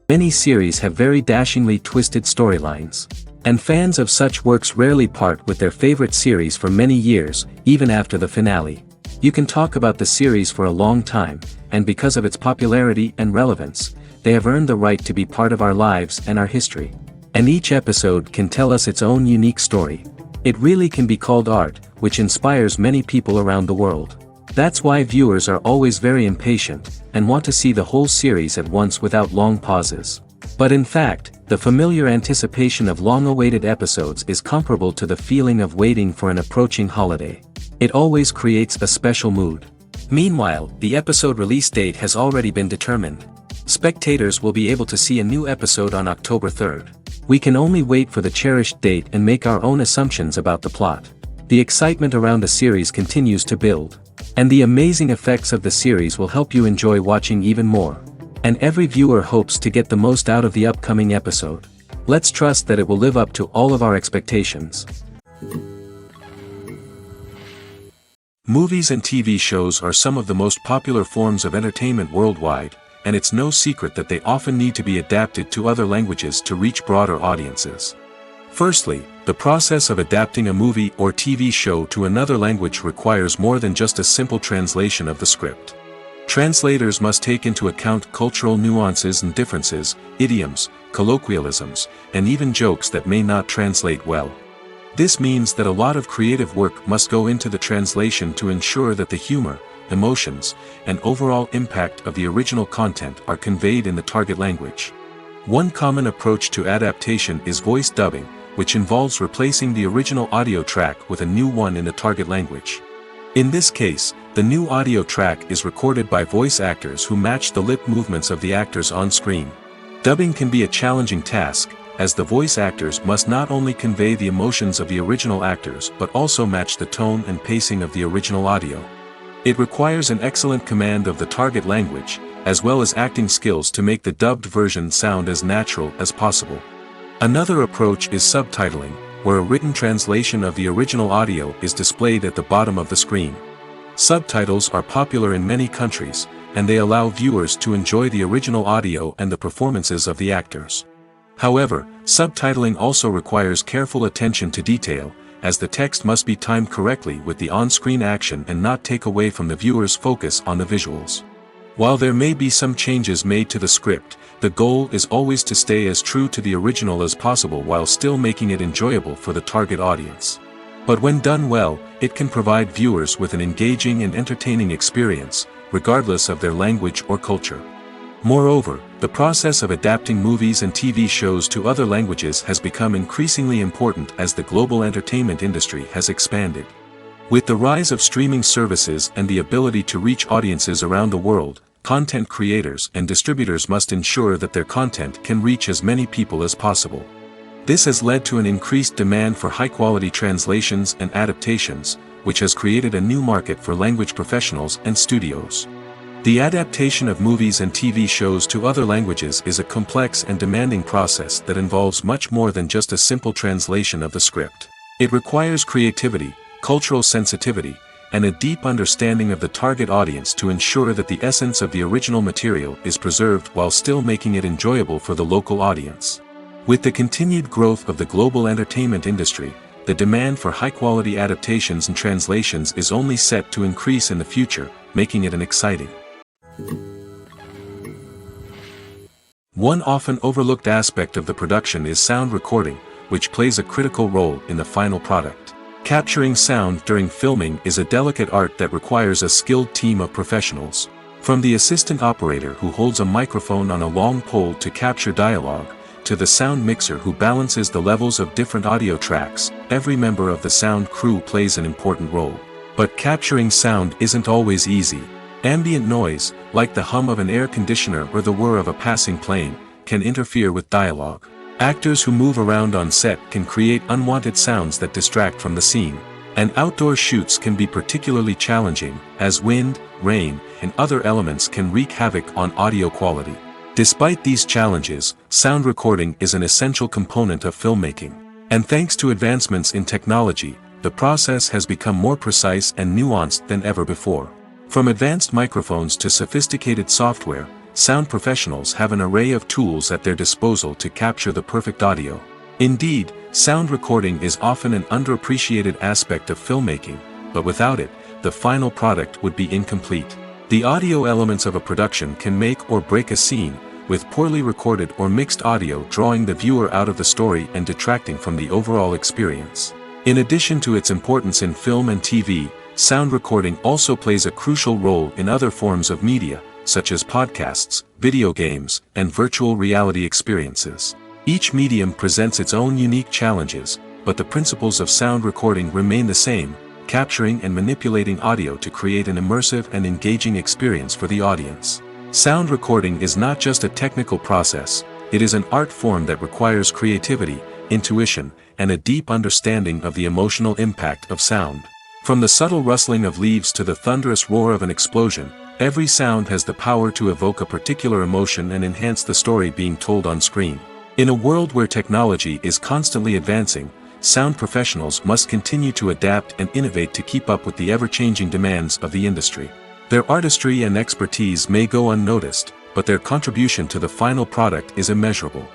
Many series have very dashingly twisted storylines. And fans of such works rarely part with their favorite series for many years, even after the finale. You can talk about the series for a long time, and because of its popularity and relevance, they have earned the right to be part of our lives and our history. And each episode can tell us its own unique story. It really can be called art, which inspires many people around the world. That's why viewers are always very impatient, and want to see the whole series at once without long pauses. But in fact, the familiar anticipation of long-awaited episodes is comparable to the feeling of waiting for an approaching holiday. It always creates a special mood. Meanwhile, the episode release date has already been determined. Spectators will be able to see a new episode on October 3rd. We can only wait for the cherished date and make our own assumptions about the plot. The excitement around the series continues to build. And the amazing effects of the series will help you enjoy watching even more. And every viewer hopes to get the most out of the upcoming episode. Let's trust that it will live up to all of our expectations. Movies and TV shows are some of the most popular forms of entertainment worldwide, and it's no secret that they often need to be adapted to other languages to reach broader audiences. Firstly, the process of adapting a movie or TV show to another language requires more than just a simple translation of the script. Translators must take into account cultural nuances and differences, idioms, colloquialisms, and even jokes that may not translate well. This means that a lot of creative work must go into the translation to ensure that the humor, emotions, and overall impact of the original content are conveyed in the target language. One common approach to adaptation is voice dubbing, which involves replacing the original audio track with a new one in the target language. In this case, the new audio track is recorded by voice actors who match the lip movements of the actors on screen. Dubbing can be a challenging task, as the voice actors must not only convey the emotions of the original actors but also match the tone and pacing of the original audio. It requires an excellent command of the target language, as well as acting skills to make the dubbed version sound as natural as possible. Another approach is subtitling, where a written translation of the original audio is displayed at the bottom of the screen. Subtitles are popular in many countries, and they allow viewers to enjoy the original audio and the performances of the actors. However, subtitling also requires careful attention to detail, as the text must be timed correctly with the on-screen action and not take away from the viewer's focus on the visuals. While there may be some changes made to the script, the goal is always to stay as true to the original as possible while still making it enjoyable for the target audience. But when done well, it can provide viewers with an engaging and entertaining experience, regardless of their language or culture. Moreover, the process of adapting movies and TV shows to other languages has become increasingly important as the global entertainment industry has expanded. With the rise of streaming services and the ability to reach audiences around the world, content creators and distributors must ensure that their content can reach as many people as possible. This has led to an increased demand for high-quality translations and adaptations, which has created a new market for language professionals and studios. The adaptation of movies and TV shows to other languages is a complex and demanding process that involves much more than just a simple translation of the script. It requires creativity, cultural sensitivity, and a deep understanding of the target audience to ensure that the essence of the original material is preserved while still making it enjoyable for the local audience. With the continued growth of the global entertainment industry, the demand for high-quality adaptations and translations is only set to increase in the future, making it an exciting. One often overlooked aspect of the production is sound recording, which plays a critical role in the final product. Capturing sound during filming is a delicate art that requires a skilled team of professionals. From the assistant operator who holds a microphone on a long pole to capture dialogue, to the sound mixer who balances the levels of different audio tracks, every member of the sound crew plays an important role. But capturing sound isn't always easy. Ambient noise, like the hum of an air conditioner or the whir of a passing plane, can interfere with dialogue. Actors who move around on set can create unwanted sounds that distract from the scene. And outdoor shoots can be particularly challenging, as wind, rain, and other elements can wreak havoc on audio quality. Despite these challenges, sound recording is an essential component of filmmaking. And thanks to advancements in technology, the process has become more precise and nuanced than ever before. From advanced microphones to sophisticated software, sound professionals have an array of tools at their disposal to capture the perfect audio. Indeed, sound recording is often an underappreciated aspect of filmmaking, but without it, the final product would be incomplete. The audio elements of a production can make or break a scene, with poorly recorded or mixed audio drawing the viewer out of the story and detracting from the overall experience. In addition to its importance in film and TV, sound recording also plays a crucial role in other forms of media, such as podcasts, video games, and virtual reality experiences. Each medium presents its own unique challenges, but the principles of sound recording remain the same, capturing and manipulating audio to create an immersive and engaging experience for the audience. Sound recording is not just a technical process, it is an art form that requires creativity, intuition, and a deep understanding of the emotional impact of sound. From the subtle rustling of leaves to the thunderous roar of an explosion, every sound has the power to evoke a particular emotion and enhance the story being told on screen. In a world where technology is constantly advancing, sound professionals must continue to adapt and innovate to keep up with the ever-changing demands of the industry. Their artistry and expertise may go unnoticed, but their contribution to the final product is immeasurable.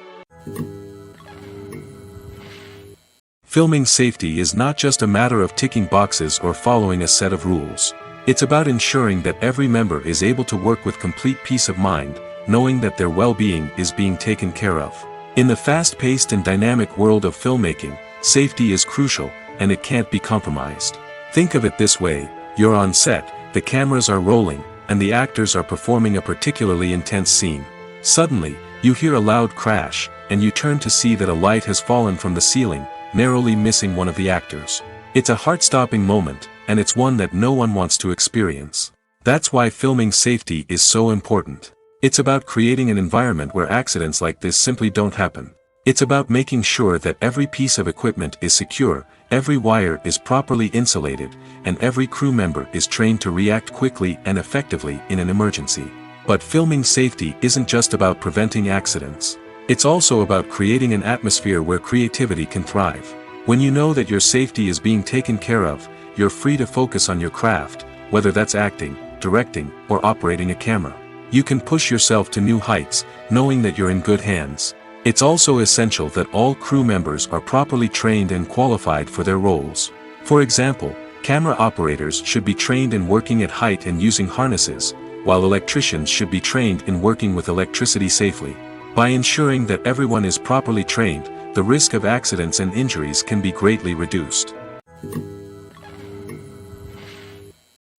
Filming safety is not just a matter of ticking boxes or following a set of rules. It's about ensuring that every member is able to work with complete peace of mind, knowing that their well-being is being taken care of. In the fast-paced and dynamic world of filmmaking, safety is crucial, and it can't be compromised. Think of it this way: you're on set, the cameras are rolling, and the actors are performing a particularly intense scene. Suddenly, you hear a loud crash, and you turn to see that a light has fallen from the ceiling, narrowly missing one of the actors. It's a heart-stopping moment, and it's one that no one wants to experience. That's why filming safety is so important. It's about creating an environment where accidents like this simply don't happen. It's about making sure that every piece of equipment is secure, every wire is properly insulated, and every crew member is trained to react quickly and effectively in an emergency. But filming safety isn't just about preventing accidents. It's also about creating an atmosphere where creativity can thrive. When you know that your safety is being taken care of, you're free to focus on your craft, whether that's acting, directing, or operating a camera. You can push yourself to new heights, knowing that you're in good hands. It's also essential that all crew members are properly trained and qualified for their roles. For example, camera operators should be trained in working at height and using harnesses, while electricians should be trained in working with electricity safely. By ensuring that everyone is properly trained, the risk of accidents and injuries can be greatly reduced.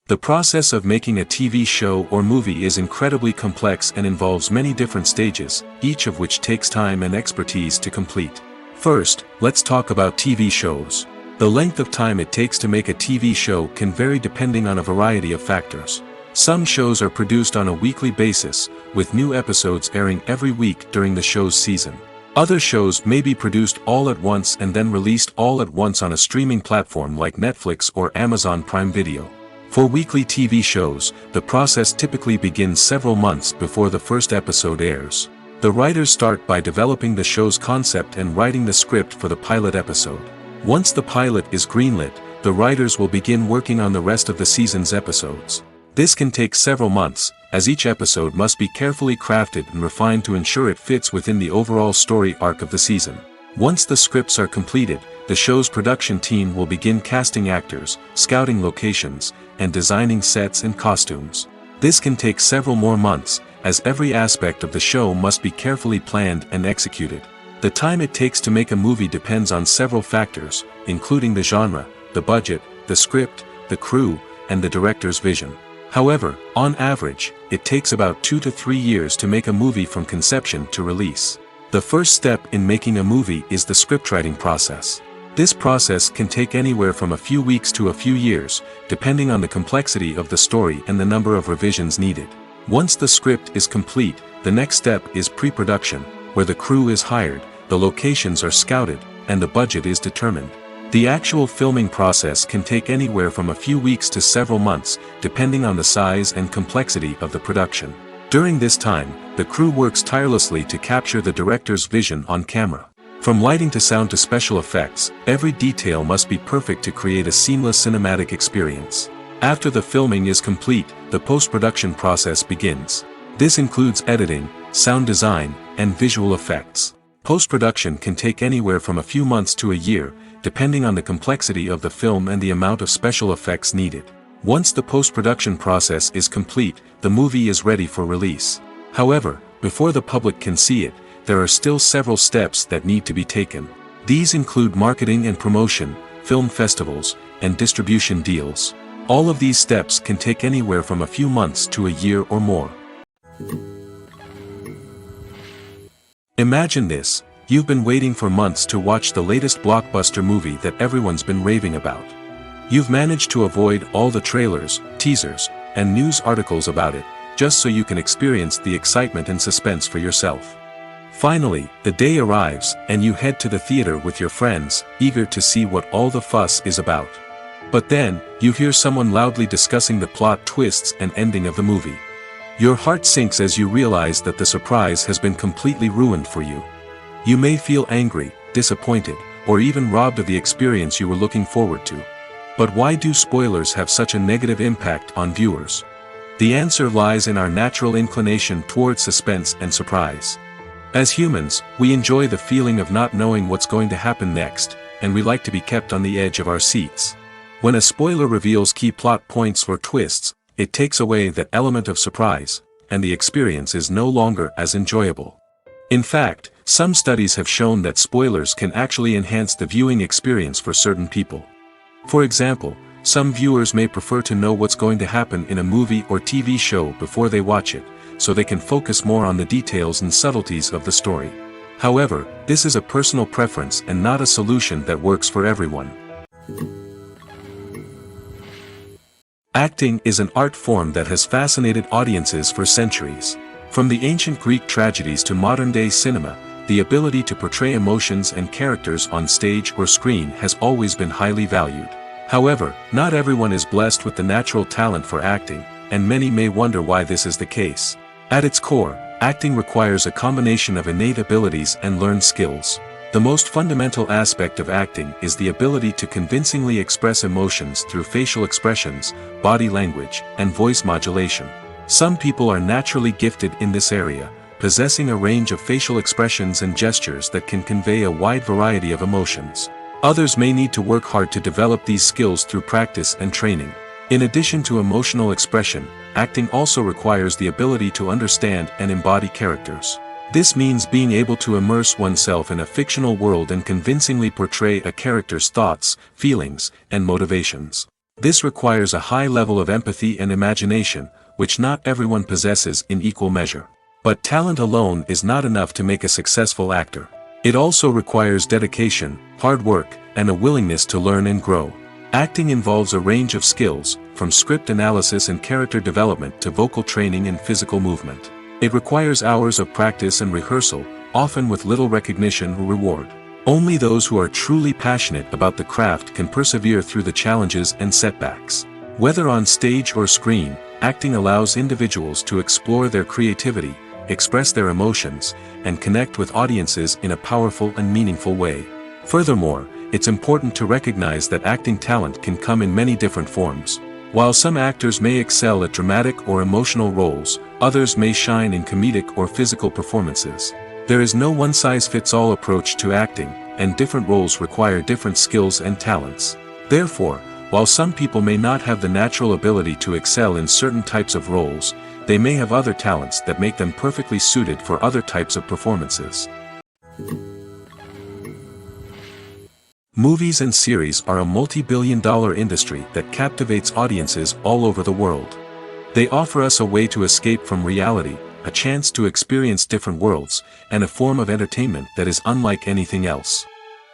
The process of making a TV show or movie is incredibly complex and involves many different stages, each of which takes time and expertise to complete. First, let's talk about TV shows. The length of time it takes to make a TV show can vary depending on a variety of factors. Some shows are produced on a weekly basis, with new episodes airing every week during the show's season. Other shows may be produced all at once and then released all at once on a streaming platform like Netflix or Amazon Prime Video. For weekly TV shows, the process typically begins several months before the first episode airs. The writers start by developing the show's concept and writing the script for the pilot episode. Once the pilot is greenlit, the writers will begin working on the rest of the season's episodes. This can take several months, as each episode must be carefully crafted and refined to ensure it fits within the overall story arc of the season. Once the scripts are completed, the show's production team will begin casting actors, scouting locations, and designing sets and costumes. This can take several more months, as every aspect of the show must be carefully planned and executed. The time it takes to make a movie depends on several factors, including the genre, the budget, the script, the crew, and the director's vision. However, on average, it takes about 2 to 3 years to make a movie from conception to release. The first step in making a movie is the scriptwriting process. This process can take anywhere from a few weeks to a few years, depending on the complexity of the story and the number of revisions needed. Once the script is complete, the next step is pre-production, where the crew is hired, the locations are scouted, and the budget is determined. The actual filming process can take anywhere from a few weeks to several months, depending on the size and complexity of the production. During this time, the crew works tirelessly to capture the director's vision on camera. From lighting to sound to special effects, every detail must be perfect to create a seamless cinematic experience. After the filming is complete, the post-production process begins. This includes editing, sound design, and visual effects. Post-production can take anywhere from a few months to a year, depending on the complexity of the film and the amount of special effects needed. Once the post-production process is complete, the movie is ready for release. However, before the public can see it, there are still several steps that need to be taken. These include marketing and promotion, film festivals, and distribution deals. All of these steps can take anywhere from a few months to a year or more. Imagine this: you've been waiting for months to watch the latest blockbuster movie that everyone's been raving about. You've managed to avoid all the trailers, teasers, and news articles about it, just so you can experience the excitement and suspense for yourself. Finally, the day arrives, and you head to the theater with your friends, eager to see what all the fuss is about. But then, you hear someone loudly discussing the plot twists and ending of the movie. Your heart sinks as you realize that the surprise has been completely ruined for you. You may feel angry, disappointed, or even robbed of the experience you were looking forward to. But why do spoilers have such a negative impact on viewers? The answer lies in our natural inclination towards suspense and surprise. As humans, we enjoy the feeling of not knowing what's going to happen next, and we like to be kept on the edge of our seats. When a spoiler reveals key plot points or twists, it takes away that element of surprise, and the experience is no longer as enjoyable. In fact, some studies have shown that spoilers can actually enhance the viewing experience for certain people. For example, some viewers may prefer to know what's going to happen in a movie or TV show before they watch it, so they can focus more on the details and subtleties of the story. However, this is a personal preference and not a solution that works for everyone. Acting is an art form that has fascinated audiences for centuries. From the ancient Greek tragedies to modern-day cinema, the ability to portray emotions and characters on stage or screen has always been highly valued. However, not everyone is blessed with the natural talent for acting, and many may wonder why this is the case. At its core, acting requires a combination of innate abilities and learned skills. The most fundamental aspect of acting is the ability to convincingly express emotions through facial expressions, body language, and voice modulation. Some people are naturally gifted in this area, possessing a range of facial expressions and gestures that can convey a wide variety of emotions. Others may need to work hard to develop these skills through practice and training. In addition to emotional expression, acting also requires the ability to understand and embody characters. This means being able to immerse oneself in a fictional world and convincingly portray a character's thoughts, feelings, and motivations. This requires a high level of empathy and imagination, which not everyone possesses in equal measure. But talent alone is not enough to make a successful actor. It also requires dedication, hard work, and a willingness to learn and grow. Acting involves a range of skills, from script analysis and character development to vocal training and physical movement. It requires hours of practice and rehearsal, often with little recognition or reward. Only those who are truly passionate about the craft can persevere through the challenges and setbacks. Whether on stage or screen, acting allows individuals to explore their creativity, express their emotions, and connect with audiences in a powerful and meaningful way. Furthermore, it's important to recognize that acting talent can come in many different forms. While some actors may excel at dramatic or emotional roles, others may shine in comedic or physical performances. There is no one-size-fits-all approach to acting, and different roles require different skills and talents. Therefore, while some people may not have the natural ability to excel in certain types of roles, they may have other talents that make them perfectly suited for other types of performances. Movies and series are a multi-billion-dollar industry that captivates audiences all over the world. They offer us a way to escape from reality, a chance to experience different worlds, and a form of entertainment that is unlike anything else.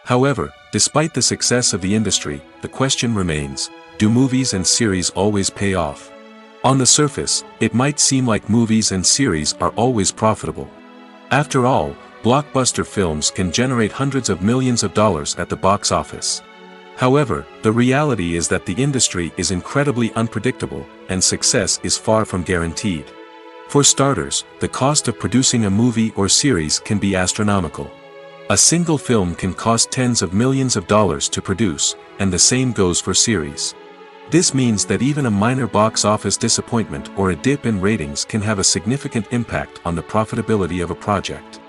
However, despite the success of the industry, the question remains, do movies and series always pay off? On the surface, it might seem like movies and series are always profitable. After all, blockbuster films can generate hundreds of millions of dollars at the box office. However, the reality is that the industry is incredibly unpredictable, and success is far from guaranteed. For starters, the cost of producing a movie or series can be astronomical. A single film can cost tens of millions of dollars to produce, and the same goes for series. This means that even a minor box office disappointment or a dip in ratings can have a significant impact on the profitability of a project.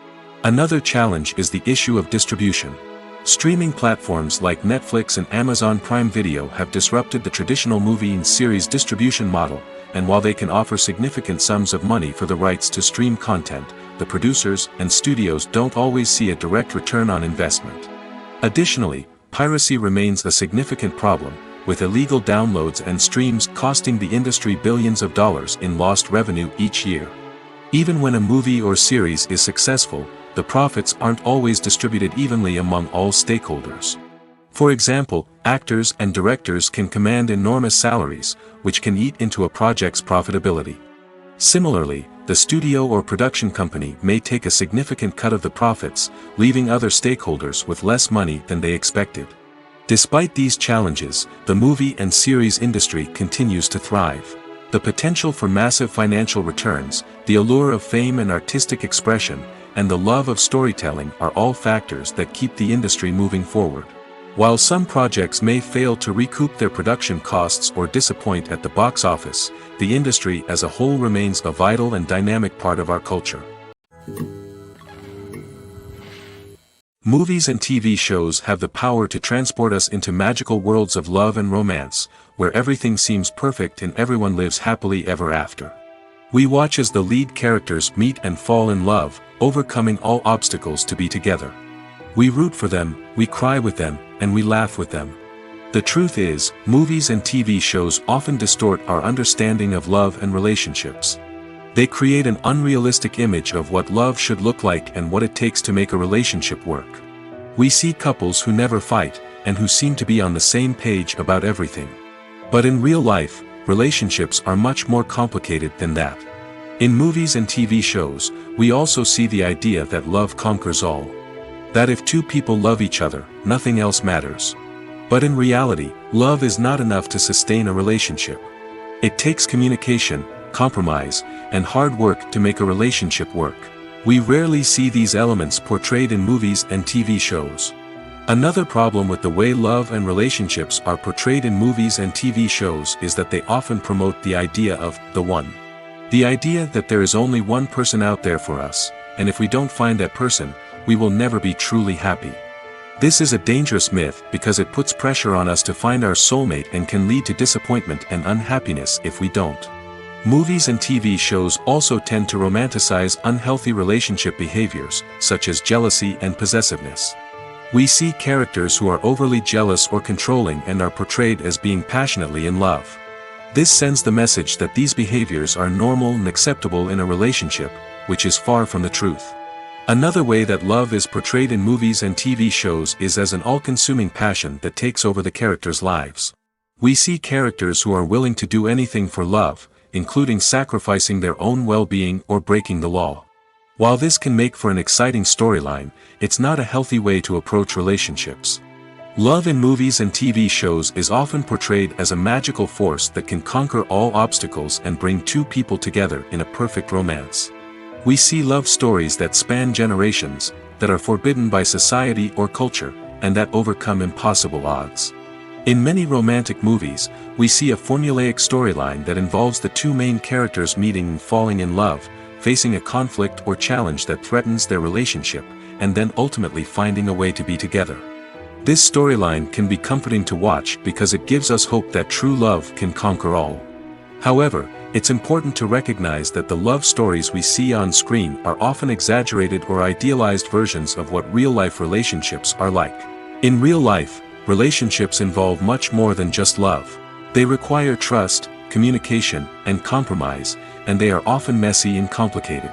Another challenge is the issue of distribution. Streaming platforms like Netflix and Amazon Prime Video have disrupted the traditional movie and series distribution model, and while they can offer significant sums of money for the rights to stream content, the producers and studios don't always see a direct return on investment. Additionally, piracy remains a significant problem, with illegal downloads and streams costing the industry billions of dollars in lost revenue each year. Even when a movie or series is successful, the profits aren't always distributed evenly among all stakeholders. For example, actors and directors can command enormous salaries, which can eat into a project's profitability. Similarly, the studio or production company may take a significant cut of the profits, leaving other stakeholders with less money than they expected. Despite these challenges, the movie and series industry continues to thrive. The potential for massive financial returns, the allure of fame and artistic expression, and the love of storytelling are all factors that keep the industry moving forward. While some projects may fail to recoup their production costs or disappoint at the box office, the industry as a whole remains a vital and dynamic part of our culture. Movies and TV shows have the power to transport us into magical worlds of love and romance, where everything seems perfect and everyone lives happily ever after. We watch as the lead characters meet and fall in love, overcoming all obstacles to be together. We root for them, we cry with them, and we laugh with them. The truth is, movies and TV shows often distort our understanding of love and relationships. They create an unrealistic image of what love should look like and what it takes to make a relationship work. We see couples who never fight, and who seem to be on the same page about everything. But in real life, relationships are much more complicated than that. In movies and TV shows, we also see the idea that love conquers all. That if two people love each other, nothing else matters. But in reality, love is not enough to sustain a relationship. It takes communication, compromise, and hard work to make a relationship work. We rarely see these elements portrayed in movies and TV shows. Another problem with the way love and relationships are portrayed in movies and TV shows is that they often promote the idea of the one. The idea that there is only one person out there for us, and if we don't find that person, we will never be truly happy. This is a dangerous myth because it puts pressure on us to find our soulmate and can lead to disappointment and unhappiness if we don't. Movies and TV shows also tend to romanticize unhealthy relationship behaviors, such as jealousy and possessiveness. We see characters who are overly jealous or controlling and are portrayed as being passionately in love. This sends the message that these behaviors are normal and acceptable in a relationship, which is far from the truth. Another way that love is portrayed in movies and TV shows is as an all-consuming passion that takes over the characters' lives. We see characters who are willing to do anything for love, including sacrificing their own well-being or breaking the law. While this can make for an exciting storyline, it's not a healthy way to approach relationships. Love in movies and TV shows is often portrayed as a magical force that can conquer all obstacles and bring two people together in a perfect romance. We see love stories that span generations, that are forbidden by society or culture, and that overcome impossible odds. In many romantic movies, we see a formulaic storyline that involves the two main characters meeting and falling in love, facing a conflict or challenge that threatens their relationship, and then ultimately finding a way to be together. This storyline can be comforting to watch because it gives us hope that true love can conquer all. However, it's important to recognize that the love stories we see on screen are often exaggerated or idealized versions of what real-life relationships are like. In real life, relationships involve much more than just love. They require trust, communication, and compromise, and they are often messy and complicated.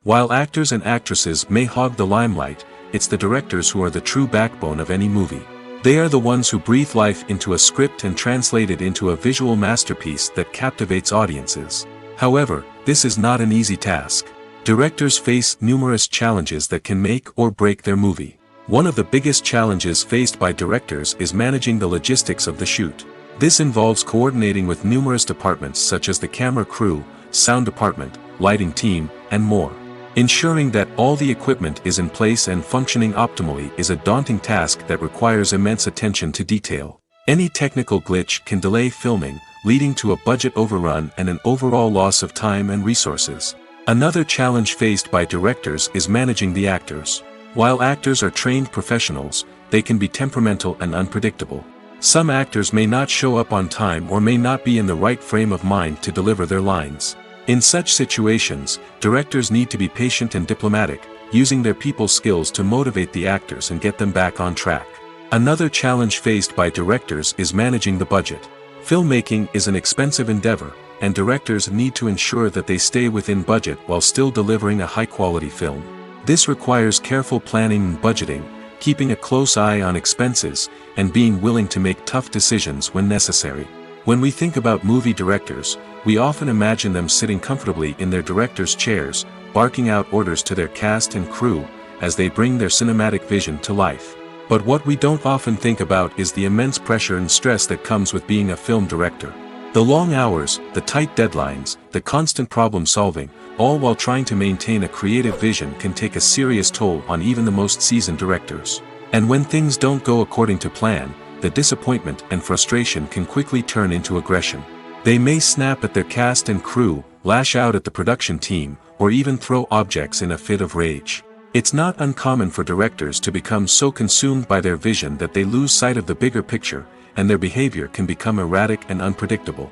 While actors and actresses may hog the limelight, it's the directors who are the true backbone of any movie. They are the ones who breathe life into a script and translate it into a visual masterpiece that captivates audiences. However, this is not an easy task. Directors face numerous challenges that can make or break their movie. One of the biggest challenges faced by directors is managing the logistics of the shoot. This involves coordinating with numerous departments such as the camera crew, sound department, lighting team, and more. Ensuring that all the equipment is in place and functioning optimally is a daunting task that requires immense attention to detail. Any technical glitch can delay filming, leading to a budget overrun and an overall loss of time and resources. Another challenge faced by directors is managing the actors. While actors are trained professionals, they can be temperamental and unpredictable. Some actors may not show up on time or may not be in the right frame of mind to deliver their lines. In such situations, directors need to be patient and diplomatic, using their people skills to motivate the actors and get them back on track. Another challenge faced by directors is managing the budget. Filmmaking is an expensive endeavor, and directors need to ensure that they stay within budget while still delivering a high-quality film. This requires careful planning and budgeting, keeping a close eye on expenses, and being willing to make tough decisions when necessary. When we think about movie directors, we often imagine them sitting comfortably in their director's chairs, barking out orders to their cast and crew, as they bring their cinematic vision to life. But what we don't often think about is the immense pressure and stress that comes with being a film director. The long hours, the tight deadlines, the constant problem solving, all while trying to maintain a creative vision can take a serious toll on even the most seasoned directors. And when things don't go according to plan, the disappointment and frustration can quickly turn into aggression. They may snap at their cast and crew, lash out at the production team, or even throw objects in a fit of rage. It's not uncommon for directors to become so consumed by their vision that they lose sight of the bigger picture, and their behavior can become erratic and unpredictable.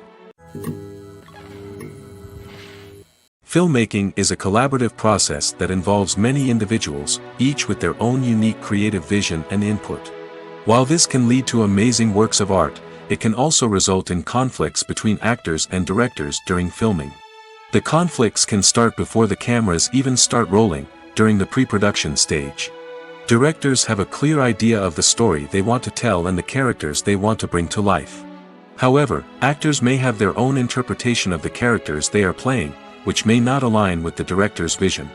Filmmaking is a collaborative process that involves many individuals, each with their own unique creative vision and input. While this can lead to amazing works of art, it can also result in conflicts between actors and directors during filming. The conflicts can start before the cameras even start rolling, during the pre-production stage. Directors have a clear idea of the story they want to tell and the characters they want to bring to life. However, actors may have their own interpretation of the characters they are playing, which may not align with the director's vision.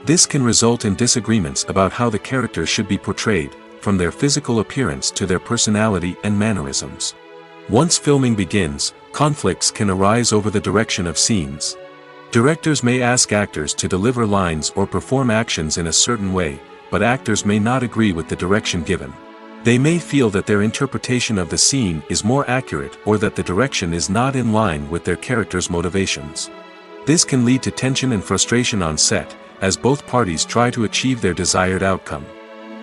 This can result in disagreements about how the characters should be portrayed, from their physical appearance to their personality and mannerisms. Once filming begins, conflicts can arise over the direction of scenes. Directors may ask actors to deliver lines or perform actions in a certain way, but actors may not agree with the direction given. They may feel that their interpretation of the scene is more accurate or that the direction is not in line with their character's motivations. This can lead to tension and frustration on set, as both parties try to achieve their desired outcome.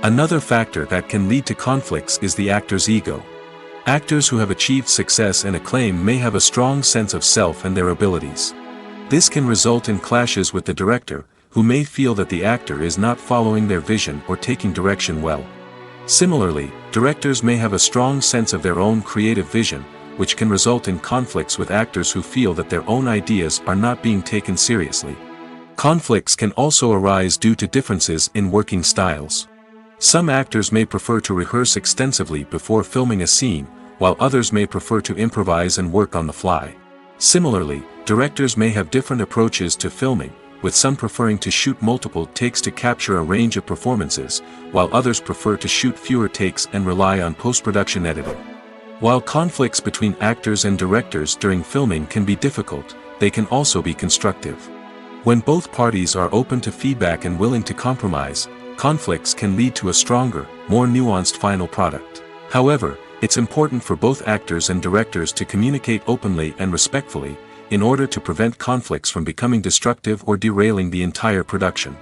Another factor that can lead to conflicts is the actor's ego. Actors who have achieved success and acclaim may have a strong sense of self and their abilities. This can result in clashes with the director, who may feel that the actor is not following their vision or taking direction well. Similarly, directors may have a strong sense of their own creative vision, which can result in conflicts with actors who feel that their own ideas are not being taken seriously. Conflicts can also arise due to differences in working styles. Some actors may prefer to rehearse extensively before filming a scene, while others may prefer to improvise and work on the fly. Similarly, directors may have different approaches to filming, with some preferring to shoot multiple takes to capture a range of performances, while others prefer to shoot fewer takes and rely on post-production editing. While conflicts between actors and directors during filming can be difficult, they can also be constructive. When both parties are open to feedback and willing to compromise, conflicts can lead to a stronger, more nuanced final product. However, it's important for both actors and directors to communicate openly and respectfully, in order to prevent conflicts from becoming destructive or derailing the entire production.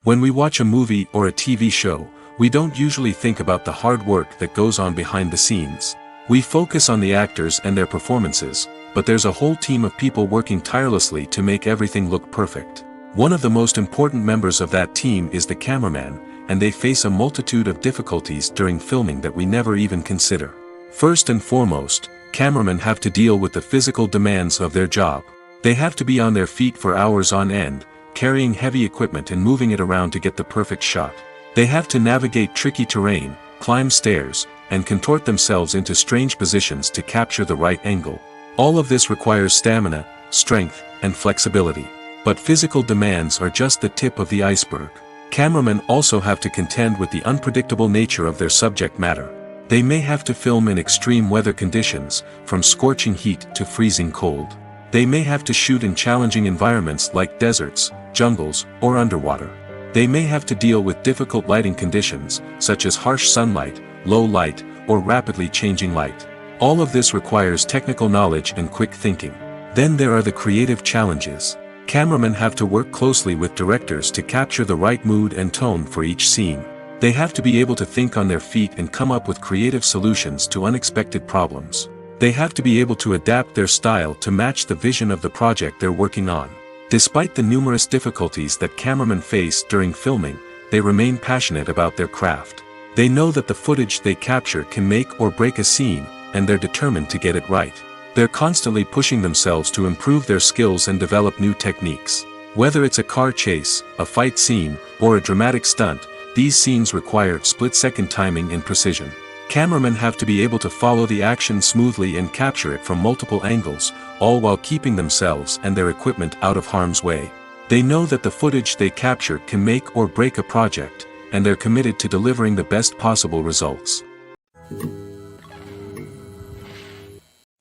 When we watch a movie or a TV show, we don't usually think about the hard work that goes on behind the scenes. We focus on the actors and their performances, but there's a whole team of people working tirelessly to make everything look perfect. One of the most important members of that team is the cameraman, and they face a multitude of difficulties during filming that we never even consider. First and foremost, cameramen have to deal with the physical demands of their job. They have to be on their feet for hours on end, carrying heavy equipment and moving it around to get the perfect shot. They have to navigate tricky terrain, climb stairs, and contort themselves into strange positions to capture the right angle. All of this requires stamina, strength, and flexibility. But physical demands are just the tip of the iceberg. Cameramen also have to contend with the unpredictable nature of their subject matter. They may have to film in extreme weather conditions, from scorching heat to freezing cold. They may have to shoot in challenging environments like deserts, jungles, or underwater. They may have to deal with difficult lighting conditions, such as harsh sunlight, low light, or rapidly changing light. All of this requires technical knowledge and quick thinking. Then there are the creative challenges. Cameramen have to work closely with directors to capture the right mood and tone for each scene. They have to be able to think on their feet and come up with creative solutions to unexpected problems. They have to be able to adapt their style to match the vision of the project they're working on. Despite the numerous difficulties that cameramen face during filming, they remain passionate about their craft. They know that the footage they capture can make or break a scene, and they're determined to get it right. They're constantly pushing themselves to improve their skills and develop new techniques. Whether it's a car chase, a fight scene, or a dramatic stunt, these scenes require split-second timing and precision. Cameramen have to be able to follow the action smoothly and capture it from multiple angles, all while keeping themselves and their equipment out of harm's way. They know that the footage they capture can make or break a project, and they're committed to delivering the best possible results.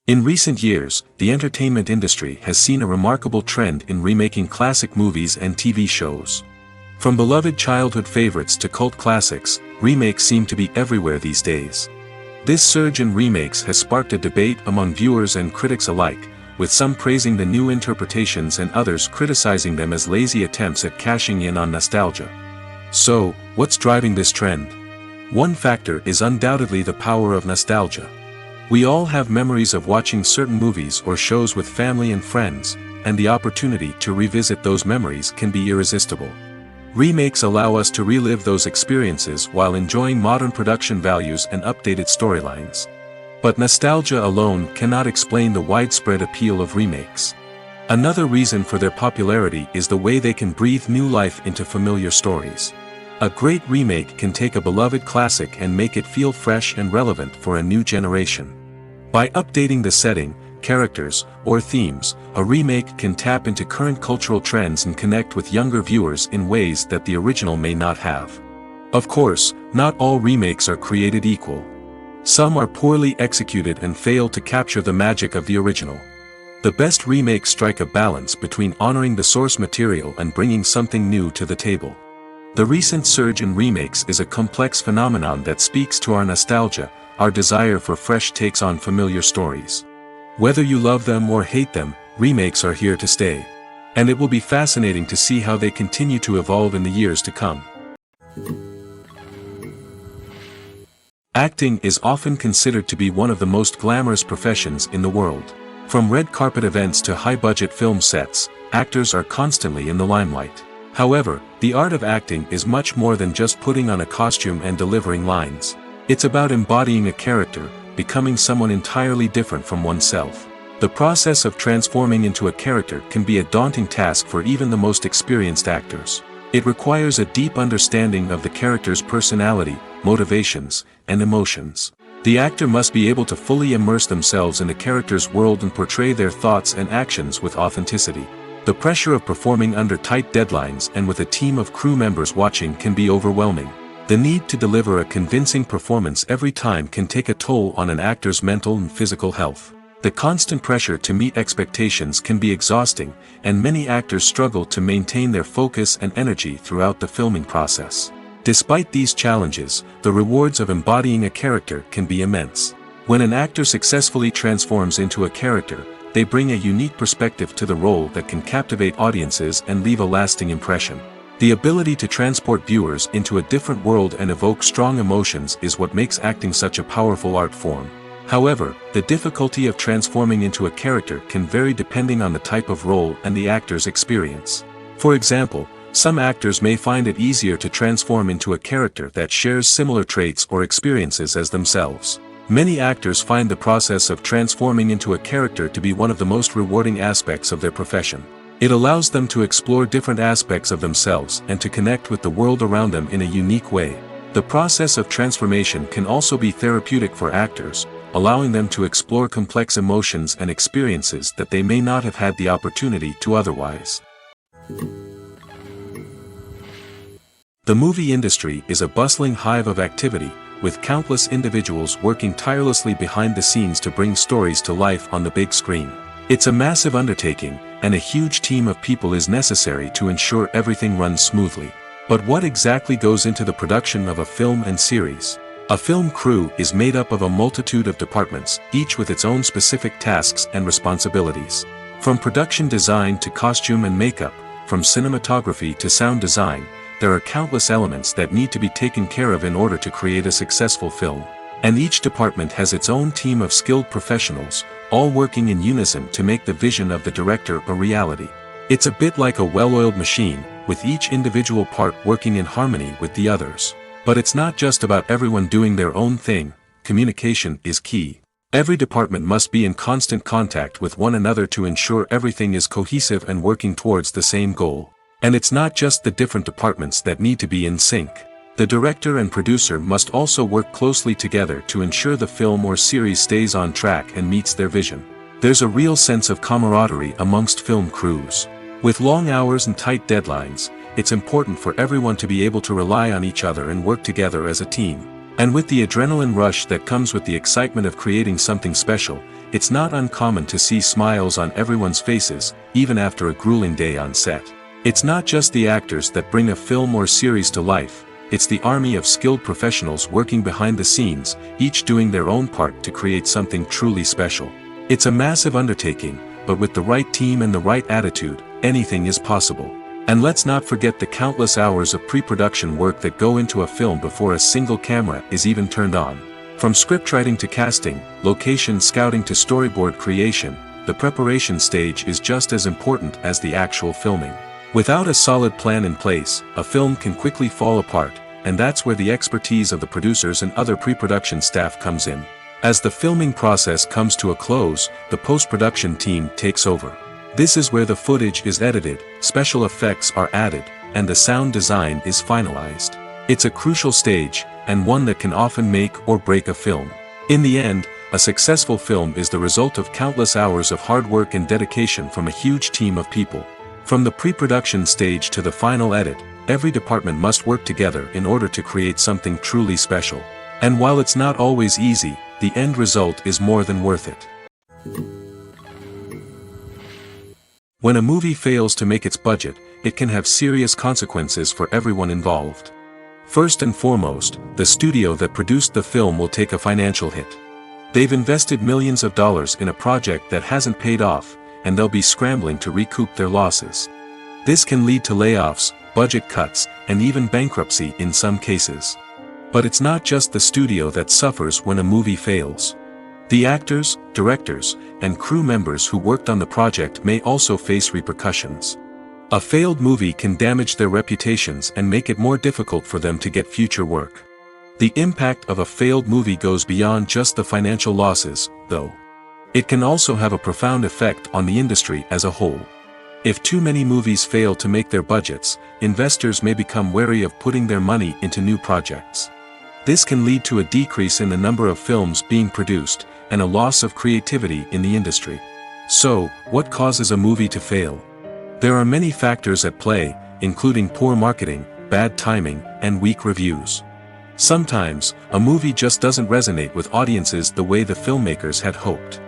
In recent years, the entertainment industry has seen a remarkable trend in remaking classic movies and TV shows. From beloved childhood favorites to cult classics, remakes seem to be everywhere these days. This surge in remakes has sparked a debate among viewers and critics alike, with some praising the new interpretations and others criticizing them as lazy attempts at cashing in on nostalgia. So, what's driving this trend? One factor is undoubtedly the power of nostalgia. We all have memories of watching certain movies or shows with family and friends, and the opportunity to revisit those memories can be irresistible. Remakes allow us to relive those experiences while enjoying modern production values and updated storylines. But nostalgia alone cannot explain the widespread appeal of remakes. Another reason for their popularity is the way they can breathe new life into familiar stories. A great remake can take a beloved classic and make it feel fresh and relevant for a new generation. By updating the setting, characters, or themes, a remake can tap into current cultural trends and connect with younger viewers in ways that the original may not have. Of course, not all remakes are created equal. Some are poorly executed and fail to capture the magic of the original. The best remakes strike a balance between honoring the source material and bringing something new to the table. The recent surge in remakes is a complex phenomenon that speaks to our nostalgia, our desire for fresh takes on familiar stories. Whether you love them or hate them, remakes are here to stay. And it will be fascinating to see how they continue to evolve in the years to come. Acting is often considered to be one of the most glamorous professions in the world. From red carpet events to high-budget film sets, actors are constantly in the limelight. However, the art of acting is much more than just putting on a costume and delivering lines. It's about embodying a character, becoming someone entirely different from oneself. The process of transforming into a character can be a daunting task for even the most experienced actors. It requires a deep understanding of the character's personality, motivations, and emotions. The actor must be able to fully immerse themselves in the character's world and portray their thoughts and actions with authenticity. The pressure of performing under tight deadlines and with a team of crew members watching can be overwhelming. The need to deliver a convincing performance every time can take a toll on an actor's mental and physical health. The constant pressure to meet expectations can be exhausting, and many actors struggle to maintain their focus and energy throughout the filming process. Despite these challenges, the rewards of embodying a character can be immense. When an actor successfully transforms into a character, they bring a unique perspective to the role that can captivate audiences and leave a lasting impression. The ability to transport viewers into a different world and evoke strong emotions is what makes acting such a powerful art form. However, the difficulty of transforming into a character can vary depending on the type of role and the actor's experience. For example, some actors may find it easier to transform into a character that shares similar traits or experiences as themselves. Many actors find the process of transforming into a character to be one of the most rewarding aspects of their profession. It allows them to explore different aspects of themselves and to connect with the world around them in a unique way. The process of transformation can also be therapeutic for actors, allowing them to explore complex emotions and experiences that they may not have had the opportunity to otherwise. The movie industry is a bustling hive of activity, with countless individuals working tirelessly behind the scenes to bring stories to life on the big screen. It's a massive undertaking, and a huge team of people is necessary to ensure everything runs smoothly. But what exactly goes into the production of a film and series? A film crew is made up of a multitude of departments, each with its own specific tasks and responsibilities. From production design to costume and makeup, from cinematography to sound design, there are countless elements that need to be taken care of in order to create a successful film. And each department has its own team of skilled professionals, all working in unison to make the vision of the director a reality. It's a bit like a well-oiled machine, with each individual part working in harmony with the others. But it's not just about everyone doing their own thing. Communication is key. Every department must be in constant contact with one another to ensure everything is cohesive and working towards the same goal. And it's not just the different departments that need to be in sync. The director and producer must also work closely together to ensure the film or series stays on track and meets their vision. There's a real sense of camaraderie amongst film crews. With long hours and tight deadlines, it's important for everyone to be able to rely on each other and work together as a team. And with the adrenaline rush that comes with the excitement of creating something special, it's not uncommon to see smiles on everyone's faces, even after a grueling day on set. It's not just the actors that bring a film or series to life. It's the army of skilled professionals working behind the scenes, each doing their own part to create something truly special. It's a massive undertaking, but with the right team and the right attitude, anything is possible. And let's not forget the countless hours of pre-production work that go into a film before a single camera is even turned on. From scriptwriting to casting, location scouting to storyboard creation, the preparation stage is just as important as the actual filming. Without a solid plan in place, a film can quickly fall apart, and that's where the expertise of the producers and other pre-production staff comes in. As the filming process comes to a close, the post-production team takes over. This is where the footage is edited, special effects are added, and the sound design is finalized. It's a crucial stage, and one that can often make or break a film. In the end, a successful film is the result of countless hours of hard work and dedication from a huge team of people. From the pre-production stage to the final edit, every department must work together in order to create something truly special. And while it's not always easy, the end result is more than worth it. When a movie fails to make its budget, it can have serious consequences for everyone involved. First and foremost, the studio that produced the film will take a financial hit. They've invested millions of dollars in a project that hasn't paid off, and they'll be scrambling to recoup their losses. This can lead to layoffs, budget cuts, and even bankruptcy in some cases. But it's not just the studio that suffers when a movie fails. The actors, directors, and crew members who worked on the project may also face repercussions. A failed movie can damage their reputations and make it more difficult for them to get future work. The impact of a failed movie goes beyond just the financial losses, though. It can also have a profound effect on the industry as a whole. If too many movies fail to make their budgets, investors may become wary of putting their money into new projects. This can lead to a decrease in the number of films being produced, and a loss of creativity in the industry. So, what causes a movie to fail? There are many factors at play, including poor marketing, bad timing, and weak reviews. Sometimes, a movie just doesn't resonate with audiences the way the filmmakers had hoped.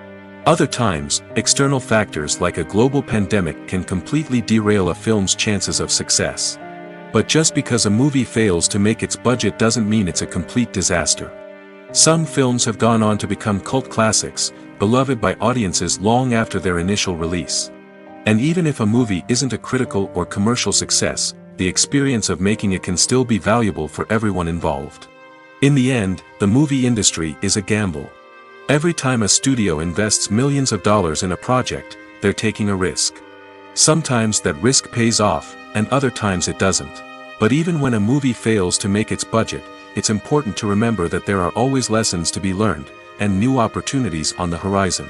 Other times, external factors like a global pandemic can completely derail a film's chances of success. But just because a movie fails to make its budget doesn't mean it's a complete disaster. Some films have gone on to become cult classics, beloved by audiences long after their initial release. And even if a movie isn't a critical or commercial success, the experience of making it can still be valuable for everyone involved. In the end, the movie industry is a gamble. Every time a studio invests millions of dollars in a project, they're taking a risk. Sometimes that risk pays off, and other times it doesn't. But even when a movie fails to make its budget, it's important to remember that there are always lessons to be learned, and new opportunities on the horizon.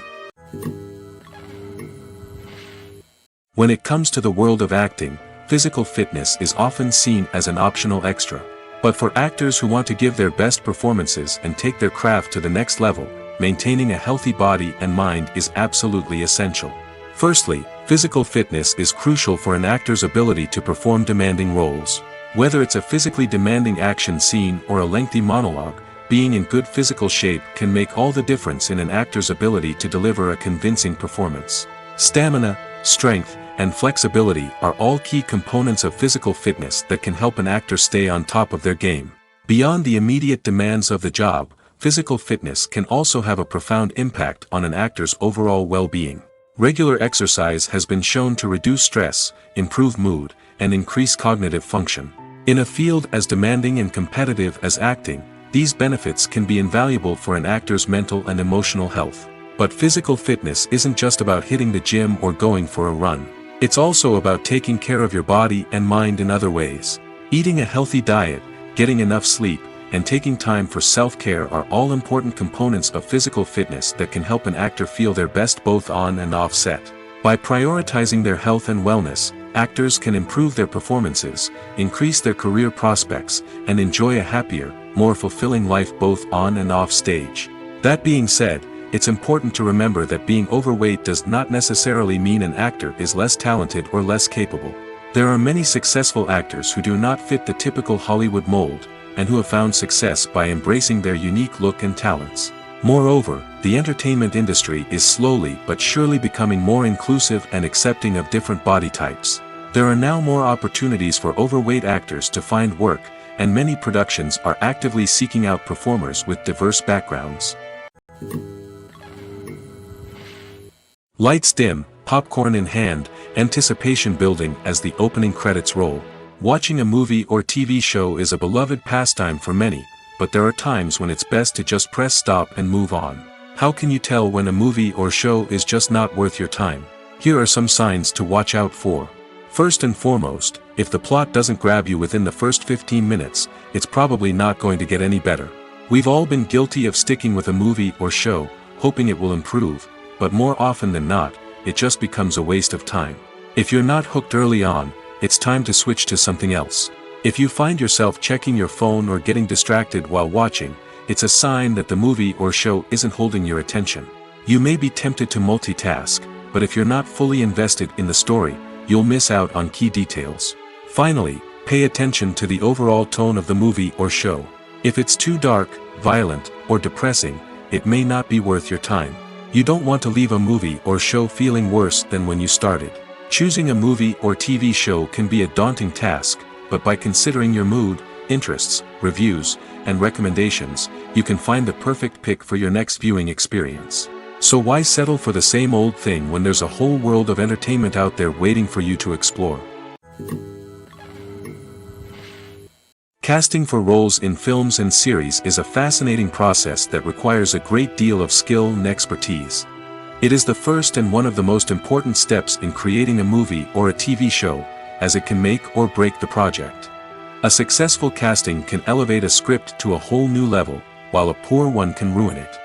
When it comes to the world of acting, physical fitness is often seen as an optional extra. But for actors who want to give their best performances and take their craft to the next level, maintaining a healthy body and mind is absolutely essential. Firstly, physical fitness is crucial for an actor's ability to perform demanding roles. Whether it's a physically demanding action scene or a lengthy monologue, being in good physical shape can make all the difference in an actor's ability to deliver a convincing performance. Stamina, strength, and flexibility are all key components of physical fitness that can help an actor stay on top of their game. Beyond the immediate demands of the job, physical fitness can also have a profound impact on an actor's overall well-being. Regular exercise has been shown to reduce stress, improve mood, and increase cognitive function. In a field as demanding and competitive as acting, these benefits can be invaluable for an actor's mental and emotional health. But physical fitness isn't just about hitting the gym or going for a run. It's also about taking care of your body and mind in other ways. Eating a healthy diet, getting enough sleep, and taking time for self-care are all important components of physical fitness that can help an actor feel their best both on and off set. By prioritizing their health and wellness, actors can improve their performances, increase their career prospects, and enjoy a happier, more fulfilling life both on and off stage. That being said, it's important to remember that being overweight does not necessarily mean an actor is less talented or less capable. There are many successful actors who do not fit the typical Hollywood mold, and who have found success by embracing their unique look and talents. Moreover, the entertainment industry is slowly but surely becoming more inclusive and accepting of different body types. There are now more opportunities for overweight actors to find work, and many productions are actively seeking out performers with diverse backgrounds. Lights dim, popcorn in hand, anticipation building as the opening credits roll. Watching a movie or TV show is a beloved pastime for many, but there are times when it's best to just press stop and move on. How can you tell when a movie or show is just not worth your time? Here are some signs to watch out for. First and foremost, if the plot doesn't grab you within the first 15 minutes, it's probably not going to get any better. We've all been guilty of sticking with a movie or show, hoping it will improve, but more often than not, it just becomes a waste of time. If you're not hooked early on, it's time to switch to something else. If you find yourself checking your phone or getting distracted while watching, it's a sign that the movie or show isn't holding your attention. You may be tempted to multitask, but if you're not fully invested in the story, you'll miss out on key details. Finally, pay attention to the overall tone of the movie or show. If it's too dark, violent, or depressing, it may not be worth your time. You don't want to leave a movie or show feeling worse than when you started. Choosing a movie or TV show can be a daunting task, but by considering your mood, interests, reviews, and recommendations, you can find the perfect pick for your next viewing experience. So why settle for the same old thing when there's a whole world of entertainment out there waiting for you to explore? Casting for roles in films and series is a fascinating process that requires a great deal of skill and expertise. It is the first and one of the most important steps in creating a movie or a TV show, as it can make or break the project. A successful casting can elevate a script to a whole new level, while a poor one can ruin it.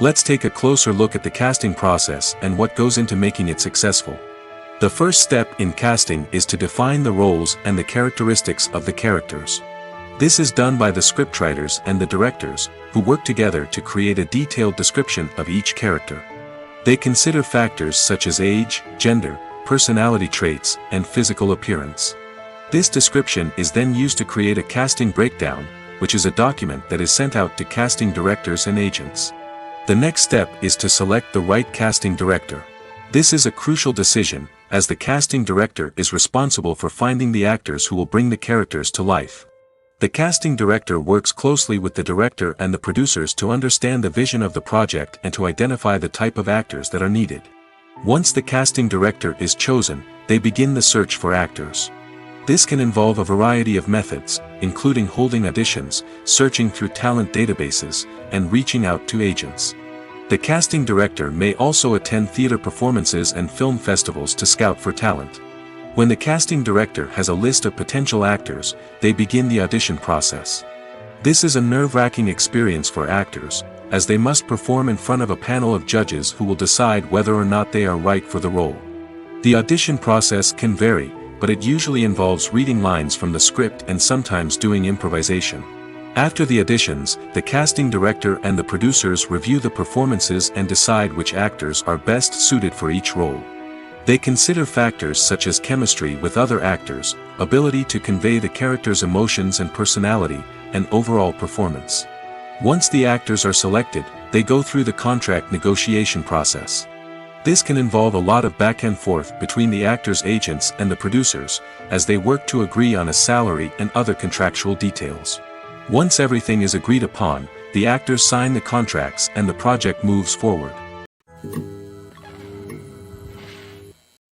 Let's take a closer look at the casting process and what goes into making it successful. The first step in casting is to define the roles and the characteristics of the characters. This is done by the scriptwriters and the directors, who work together to create a detailed description of each character. They consider factors such as age, gender, personality traits, and physical appearance. This description is then used to create a casting breakdown, which is a document that is sent out to casting directors and agents. The next step is to select the right casting director. This is a crucial decision, as the casting director is responsible for finding the actors who will bring the characters to life. The casting director works closely with the director and the producers to understand the vision of the project and to identify the type of actors that are needed. Once the casting director is chosen, they begin the search for actors. This can involve a variety of methods, including holding auditions, searching through talent databases, and reaching out to agents. The casting director may also attend theater performances and film festivals to scout for talent. When the casting director has a list of potential actors, they begin the audition process. This is a nerve-wracking experience for actors, as they must perform in front of a panel of judges who will decide whether or not they are right for the role. The audition process can vary, but it usually involves reading lines from the script and sometimes doing improvisation. After the auditions, the casting director and the producers review the performances and decide which actors are best suited for each role. They consider factors such as chemistry with other actors, ability to convey the character's emotions and personality, and overall performance. Once the actors are selected, they go through the contract negotiation process. This can involve a lot of back and forth between the actors' agents and the producers, as they work to agree on a salary and other contractual details. Once everything is agreed upon, the actors sign the contracts and the project moves forward.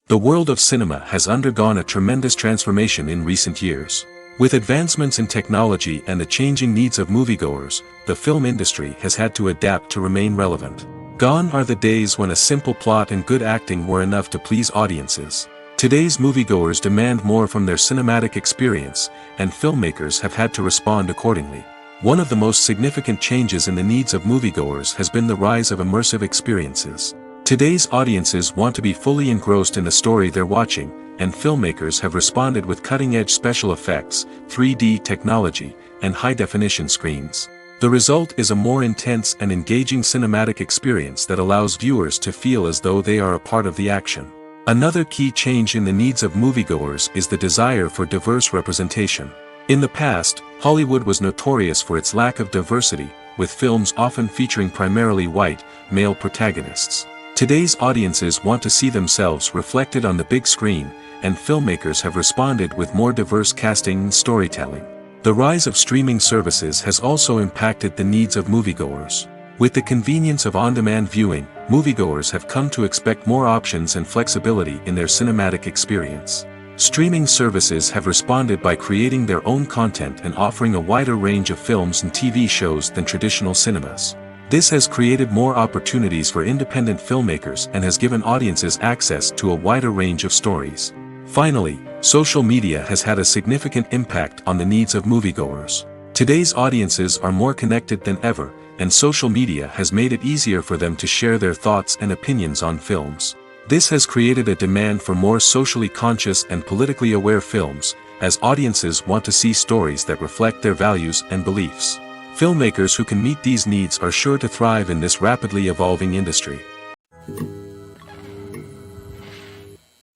The world of cinema has undergone a tremendous transformation in recent years. With advancements in technology and the changing needs of moviegoers, the film industry has had to adapt to remain relevant. Gone are the days when a simple plot and good acting were enough to please audiences. Today's moviegoers demand more from their cinematic experience, and filmmakers have had to respond accordingly. One of the most significant changes in the needs of moviegoers has been the rise of immersive experiences. Today's audiences want to be fully engrossed in the story they're watching, and filmmakers have responded with cutting-edge special effects, 3D technology, and high-definition screens. The result is a more intense and engaging cinematic experience that allows viewers to feel as though they are a part of the action. Another key change in the needs of moviegoers is the desire for diverse representation. In the past, Hollywood was notorious for its lack of diversity, with films often featuring primarily white, male protagonists. Today's audiences want to see themselves reflected on the big screen, and filmmakers have responded with more diverse casting and storytelling. The rise of streaming services has also impacted the needs of moviegoers. With the convenience of on-demand viewing, moviegoers have come to expect more options and flexibility in their cinematic experience. Streaming services have responded by creating their own content and offering a wider range of films and TV shows than traditional cinemas. This has created more opportunities for independent filmmakers and has given audiences access to a wider range of stories. Finally, social media has had a significant impact on the needs of moviegoers. Today's audiences are more connected than ever, and social media has made it easier for them to share their thoughts and opinions on films. This has created a demand for more socially conscious and politically aware films, as audiences want to see stories that reflect their values and beliefs. Filmmakers who can meet these needs are sure to thrive in this rapidly evolving industry.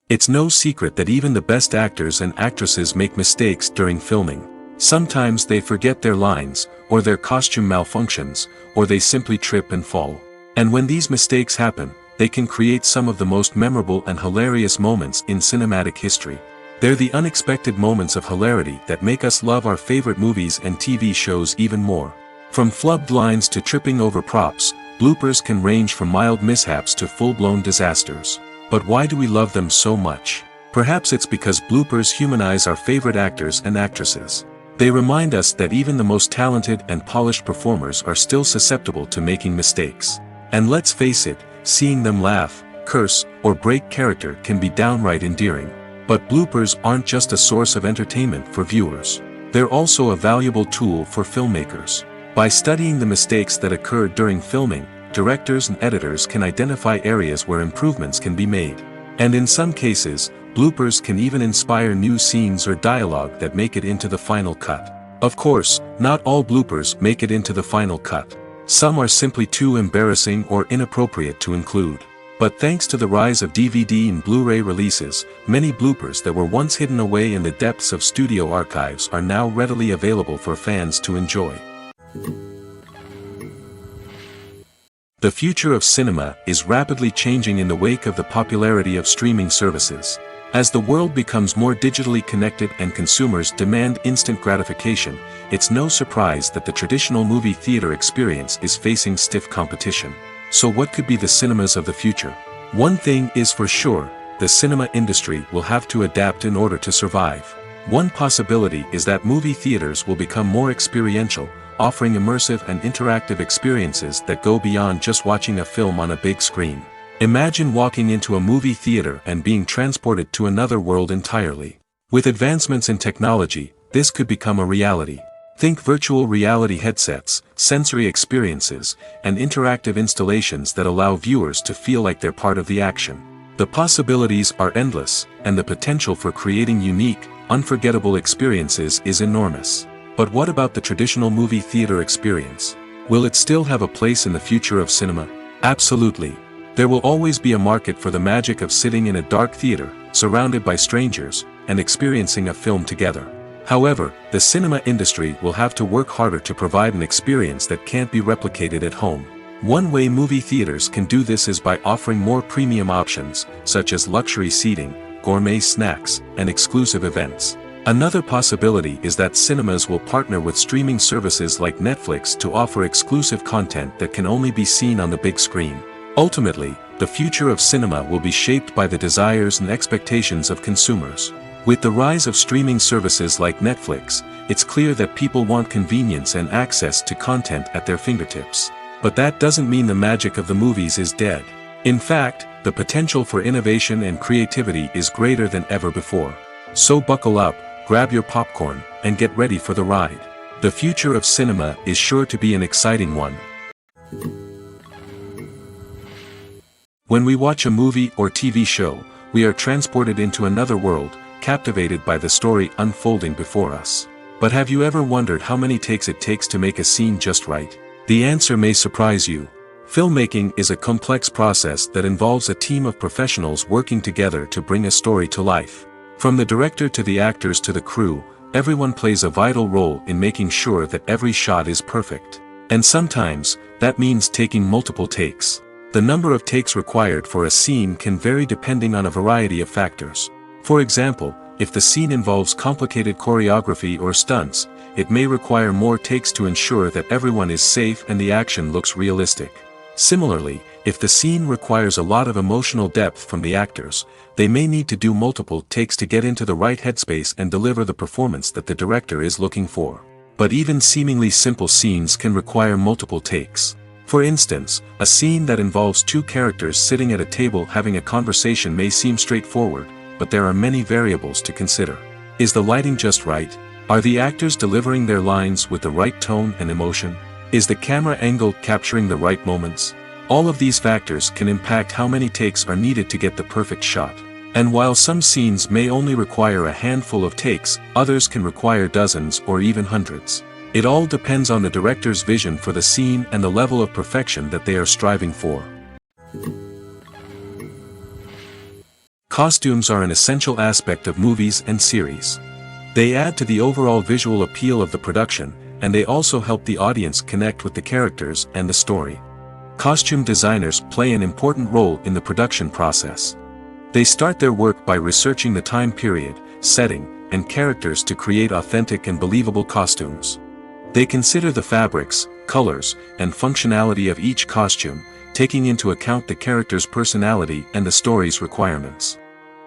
It's no secret that even the best actors and actresses make mistakes during filming. Sometimes they forget their lines, or their costume malfunctions, or they simply trip and fall. And when these mistakes happen, they can create some of the most memorable and hilarious moments in cinematic history. They're the unexpected moments of hilarity that make us love our favorite movies and TV shows even more. From flubbed lines to tripping over props, bloopers can range from mild mishaps to full-blown disasters. But why do we love them so much? Perhaps it's because bloopers humanize our favorite actors and actresses. They remind us that even the most talented and polished performers are still susceptible to making mistakes. And let's face it, seeing them laugh, curse, or break character can be downright endearing. But bloopers aren't just a source of entertainment for viewers. They're also a valuable tool for filmmakers. By studying the mistakes that occurred during filming, directors and editors can identify areas where improvements can be made. And in some cases, bloopers can even inspire new scenes or dialogue that make it into the final cut. Of course, not all bloopers make it into the final cut. Some are simply too embarrassing or inappropriate to include. But thanks to the rise of DVD and Blu-ray releases, many bloopers that were once hidden away in the depths of studio archives are now readily available for fans to enjoy. The future of cinema is rapidly changing in the wake of the popularity of streaming services. As the world becomes more digitally connected and consumers demand instant gratification, it's no surprise that the traditional movie theater experience is facing stiff competition. So what could be the cinemas of the future? One thing is for sure, the cinema industry will have to adapt in order to survive. One possibility is that movie theaters will become more experiential, offering immersive and interactive experiences that go beyond just watching a film on a big screen. Imagine walking into a movie theater and being transported to another world entirely. With advancements in technology, this could become a reality. Think virtual reality headsets, sensory experiences, and interactive installations that allow viewers to feel like they're part of the action. The possibilities are endless, and the potential for creating unique, unforgettable experiences is enormous. But what about the traditional movie theater experience? Will it still have a place in the future of cinema? Absolutely. There will always be a market for the magic of sitting in a dark theater, surrounded by strangers, and experiencing a film together. However, the cinema industry will have to work harder to provide an experience that can't be replicated at home. One way movie theaters can do this is by offering more premium options, such as luxury seating, gourmet snacks, and exclusive events. Another possibility is that cinemas will partner with streaming services like Netflix to offer exclusive content that can only be seen on the big screen. Ultimately, the future of cinema will be shaped by the desires and expectations of consumers. With the rise of streaming services like Netflix, it's clear that people want convenience and access to content at their fingertips. But that doesn't mean the magic of the movies is dead. In fact, the potential for innovation and creativity is greater than ever before. So buckle up, grab your popcorn, and get ready for the ride. The future of cinema is sure to be an exciting one. When we watch a movie or TV show, we are transported into another world, captivated by the story unfolding before us. But have you ever wondered how many takes it takes to make a scene just right? The answer may surprise you. Filmmaking is a complex process that involves a team of professionals working together to bring a story to life. From the director to the actors to the crew, everyone plays a vital role in making sure that every shot is perfect. And sometimes, that means taking multiple takes. The number of takes required for a scene can vary depending on a variety of factors. For example, if the scene involves complicated choreography or stunts, it may require more takes to ensure that everyone is safe and the action looks realistic. Similarly, if the scene requires a lot of emotional depth from the actors, they may need to do multiple takes to get into the right headspace and deliver the performance that the director is looking for. But even seemingly simple scenes can require multiple takes. For instance, a scene that involves two characters sitting at a table having a conversation may seem straightforward, but there are many variables to consider. Is the lighting just right? Are the actors delivering their lines with the right tone and emotion? Is the camera angle capturing the right moments? All of these factors can impact how many takes are needed to get the perfect shot. And while some scenes may only require a handful of takes, others can require dozens or even hundreds. It all depends on the director's vision for the scene and the level of perfection that they are striving for. Costumes are an essential aspect of movies and series. They add to the overall visual appeal of the production, and they also help the audience connect with the characters and the story. Costume designers play an important role in the production process. They start their work by researching the time period, setting, and characters to create authentic and believable costumes. They consider the fabrics, colors, and functionality of each costume, taking into account the character's personality and the story's requirements.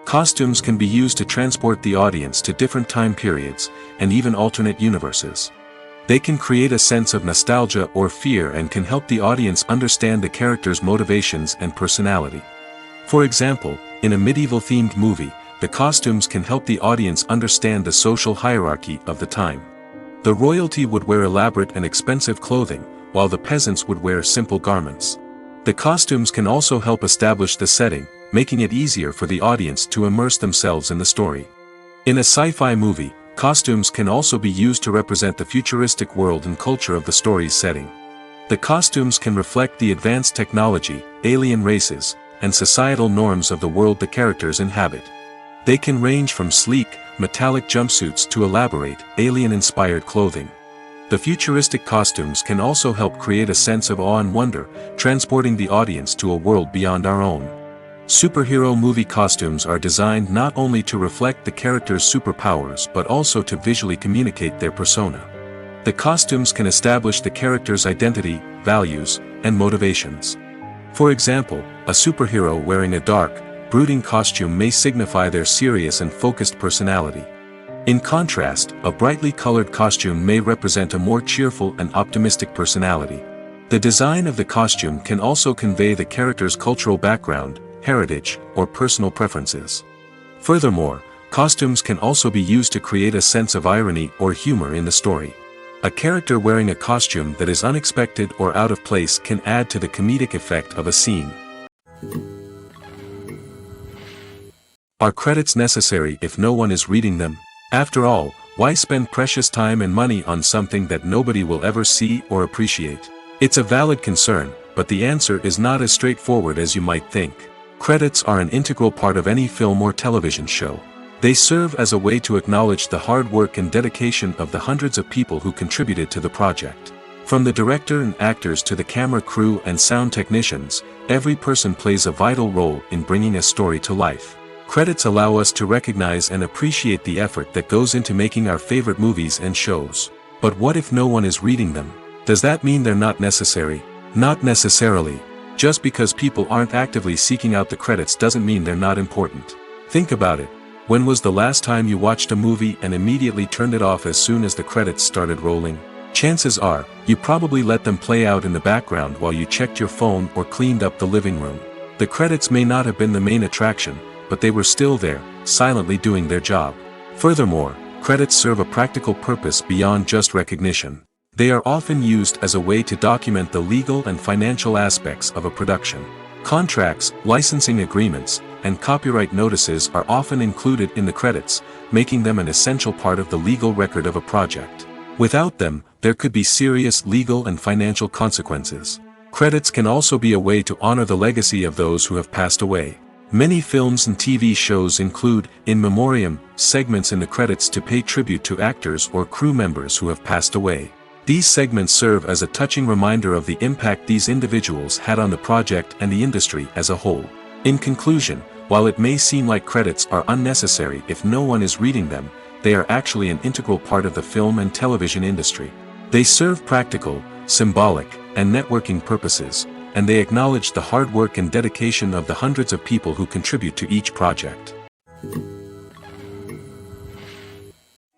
Costumes can be used to transport the audience to different time periods, and even alternate universes. They can create a sense of nostalgia or fear and can help the audience understand the character's motivations and personality. For example, in a medieval-themed movie, the costumes can help the audience understand the social hierarchy of the time. The royalty would wear elaborate and expensive clothing, while the peasants would wear simple garments. The costumes can also help establish the setting, making it easier for the audience to immerse themselves in the story. In a sci-fi movie, costumes can also be used to represent the futuristic world and culture of the story's setting. The costumes can reflect the advanced technology, alien races, and societal norms of the world the characters inhabit. They can range from sleek, metallic jumpsuits to elaborate, alien-inspired clothing. The futuristic costumes can also help create a sense of awe and wonder, transporting the audience to a world beyond our own. Superhero movie costumes are designed not only to reflect the character's superpowers but also to visually communicate their persona. The costumes can establish the character's identity, values, and motivations. For example, a superhero wearing a dark, brooding costume may signify their serious and focused personality. In contrast, a brightly colored costume may represent a more cheerful and optimistic personality. The design of the costume can also convey the character's cultural background, heritage, or personal preferences. Furthermore, costumes can also be used to create a sense of irony or humor in the story. A character wearing a costume that is unexpected or out of place can add to the comedic effect of a scene. Are credits necessary if no one is reading them? After all, why spend precious time and money on something that nobody will ever see or appreciate? It's a valid concern, but the answer is not as straightforward as you might think. Credits are an integral part of any film or television show. They serve as a way to acknowledge the hard work and dedication of the hundreds of people who contributed to the project. From the director and actors to the camera crew and sound technicians, every person plays a vital role in bringing a story to life. Credits allow us to recognize and appreciate the effort that goes into making our favorite movies and shows. But what if no one is reading them? Does that mean they're not necessary? Not necessarily. Just because people aren't actively seeking out the credits doesn't mean they're not important. Think about it. When was the last time you watched a movie and immediately turned it off as soon as the credits started rolling? Chances are, you probably let them play out in the background while you checked your phone or cleaned up the living room. The credits may not have been the main attraction, but they were still there, silently doing their job. Furthermore, credits serve a practical purpose beyond just recognition. They are often used as a way to document the legal and financial aspects of a production. Contracts, licensing agreements, and copyright notices are often included in the credits, making them an essential part of the legal record of a project. Without them, there could be serious legal and financial consequences. Credits can also be a way to honor the legacy of those who have passed away. Many films and TV shows include in memoriam segments in the credits to pay tribute to actors or crew members who have passed away. These segments serve as a touching reminder of the impact these individuals had on the project and the industry as a whole. In conclusion, while it may seem like credits are unnecessary if no one is reading them, they are actually an integral part of the film and television industry. They serve practical, symbolic, and networking purposes, and they acknowledge the hard work and dedication of the hundreds of people who contribute to each project.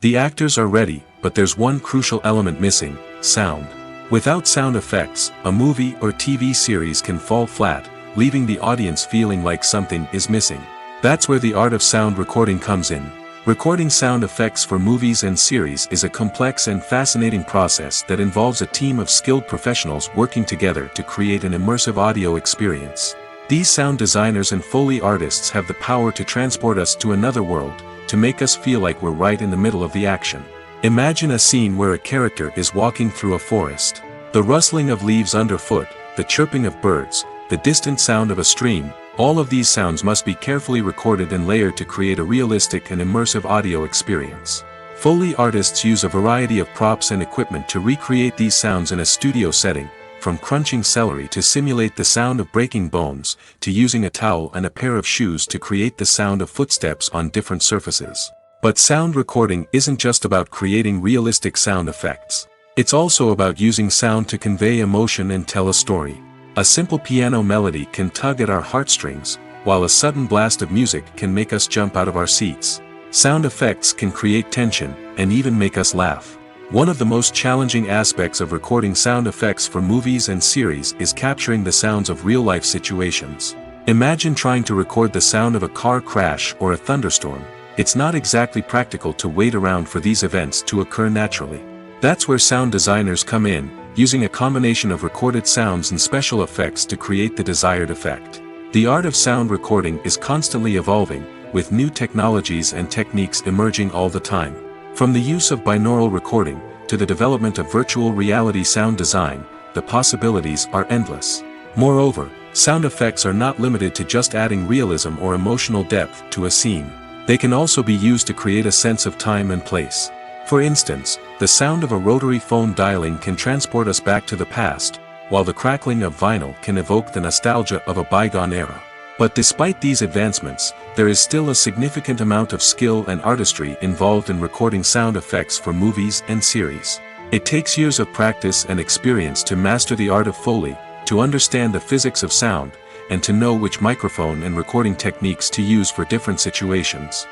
The actors are ready, but there's one crucial element missing: sound. Without sound effects, a movie or TV series can fall flat, leaving the audience feeling like something is missing. That's where the art of sound recording comes in. Recording sound effects for movies and series is a complex and fascinating process that involves a team of skilled professionals working together to create an immersive audio experience. These sound designers and Foley artists have the power to transport us to another world, to make us feel like we're right in the middle of the action. Imagine a scene where a character is walking through a forest. The rustling of leaves underfoot, the chirping of birds, the distant sound of a stream, all of these sounds must be carefully recorded and layered to create a realistic and immersive audio experience. Foley artists use a variety of props and equipment to recreate these sounds in a studio setting, from crunching celery to simulate the sound of breaking bones, to using a towel and a pair of shoes to create the sound of footsteps on different surfaces. But sound recording isn't just about creating realistic sound effects. It's also about using sound to convey emotion and tell a story. A simple piano melody can tug at our heartstrings, while a sudden blast of music can make us jump out of our seats. Sound effects can create tension, and even make us laugh. One of the most challenging aspects of recording sound effects for movies and series is capturing the sounds of real-life situations. Imagine trying to record the sound of a car crash or a thunderstorm. It's not exactly practical to wait around for these events to occur naturally. That's where sound designers come in, using a combination of recorded sounds and special effects to create the desired effect. The art of sound recording is constantly evolving, with new technologies and techniques emerging all the time. From the use of binaural recording, to the development of virtual reality sound design, the possibilities are endless. Moreover, sound effects are not limited to just adding realism or emotional depth to a scene. They can also be used to create a sense of time and place. For instance, the sound of a rotary phone dialing can transport us back to the past, while the crackling of vinyl can evoke the nostalgia of a bygone era. But despite these advancements, there is still a significant amount of skill and artistry involved in recording sound effects for movies and series. It takes years of practice and experience to master the art of Foley, to understand the physics of sound, and to know which microphone and recording techniques to use for different situations.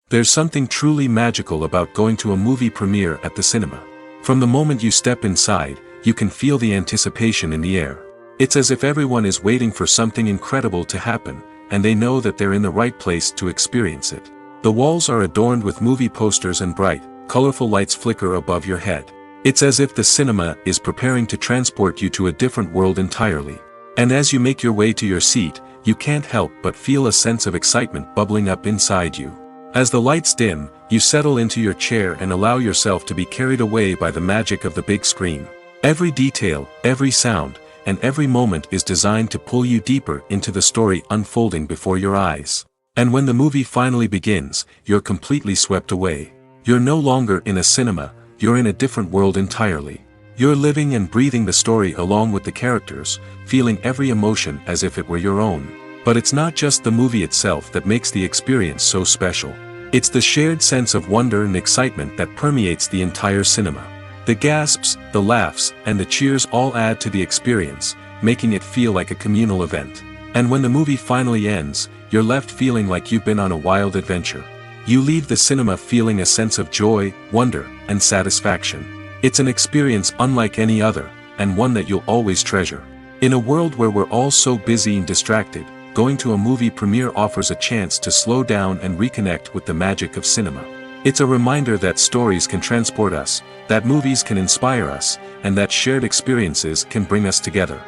There's something truly magical about going to a movie premiere at the cinema. From the moment you step inside, you can feel the anticipation in the air. It's as if everyone is waiting for something incredible to happen, and they know that they're in the right place to experience it. The walls are adorned with movie posters and bright, colorful lights flicker above your head. It's as if the cinema is preparing to transport you to a different world entirely. And as you make your way to your seat, you can't help but feel a sense of excitement bubbling up inside you. As the lights dim, you settle into your chair and allow yourself to be carried away by the magic of the big screen. Every detail, every sound, and every moment is designed to pull you deeper into the story unfolding before your eyes. And when the movie finally begins, you're completely swept away. You're no longer in a cinema, you're in a different world entirely. You're living and breathing the story along with the characters, feeling every emotion as if it were your own. But it's not just the movie itself that makes the experience so special. It's the shared sense of wonder and excitement that permeates the entire cinema. The gasps, the laughs, and the cheers all add to the experience, making it feel like a communal event. And when the movie finally ends, you're left feeling like you've been on a wild adventure. You leave the cinema feeling a sense of joy, wonder, and satisfaction. It's an experience unlike any other, and one that you'll always treasure. In a world where we're all so busy and distracted, going to a movie premiere offers a chance to slow down and reconnect with the magic of cinema. It's a reminder that stories can transport us, that movies can inspire us, and that shared experiences can bring us together.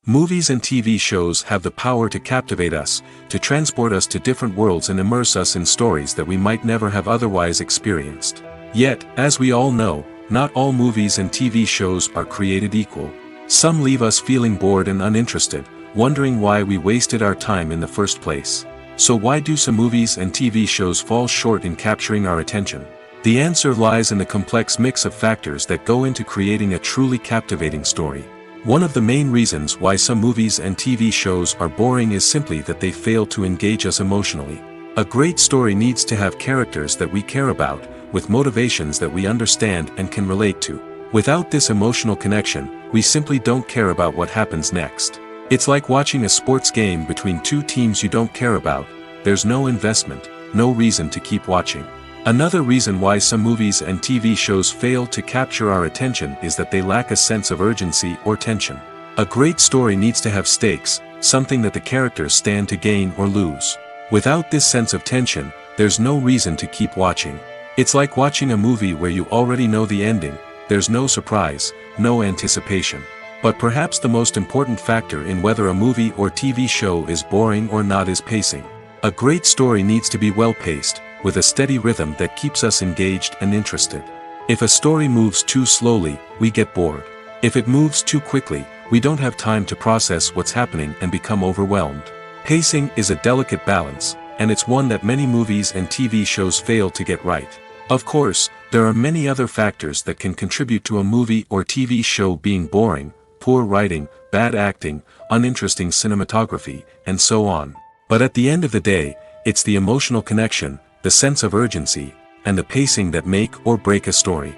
Movies and TV shows have the power to captivate us, to transport us to different worlds and immerse us in stories that we might never have otherwise experienced. Yet, as we all know, not all movies and TV shows are created equal. Some leave us feeling bored and uninterested, wondering why we wasted our time in the first place. So why do some movies and TV shows fall short in capturing our attention? The answer lies in the complex mix of factors that go into creating a truly captivating story. One of the main reasons why some movies and TV shows are boring is simply that they fail to engage us emotionally. A great story needs to have characters that we care about, with motivations that we understand and can relate to. Without this emotional connection, we simply don't care about what happens next. It's like watching a sports game between two teams you don't care about. There's no investment, no reason to keep watching. Another reason why some movies and TV shows fail to capture our attention is that they lack a sense of urgency or tension. A great story needs to have stakes, something that the characters stand to gain or lose. Without this sense of tension, there's no reason to keep watching. It's like watching a movie where you already know the ending, there's no surprise, no anticipation. But perhaps the most important factor in whether a movie or TV show is boring or not is pacing. A great story needs to be well-paced, with a steady rhythm that keeps us engaged and interested. If a story moves too slowly, we get bored. If it moves too quickly, we don't have time to process what's happening and become overwhelmed. Pacing is a delicate balance, and it's one that many movies and TV shows fail to get right. Of course, there are many other factors that can contribute to a movie or TV show being boring: poor writing, bad acting, uninteresting cinematography, and so on. But at the end of the day, it's the emotional connection, the sense of urgency, and the pacing that make or break a story.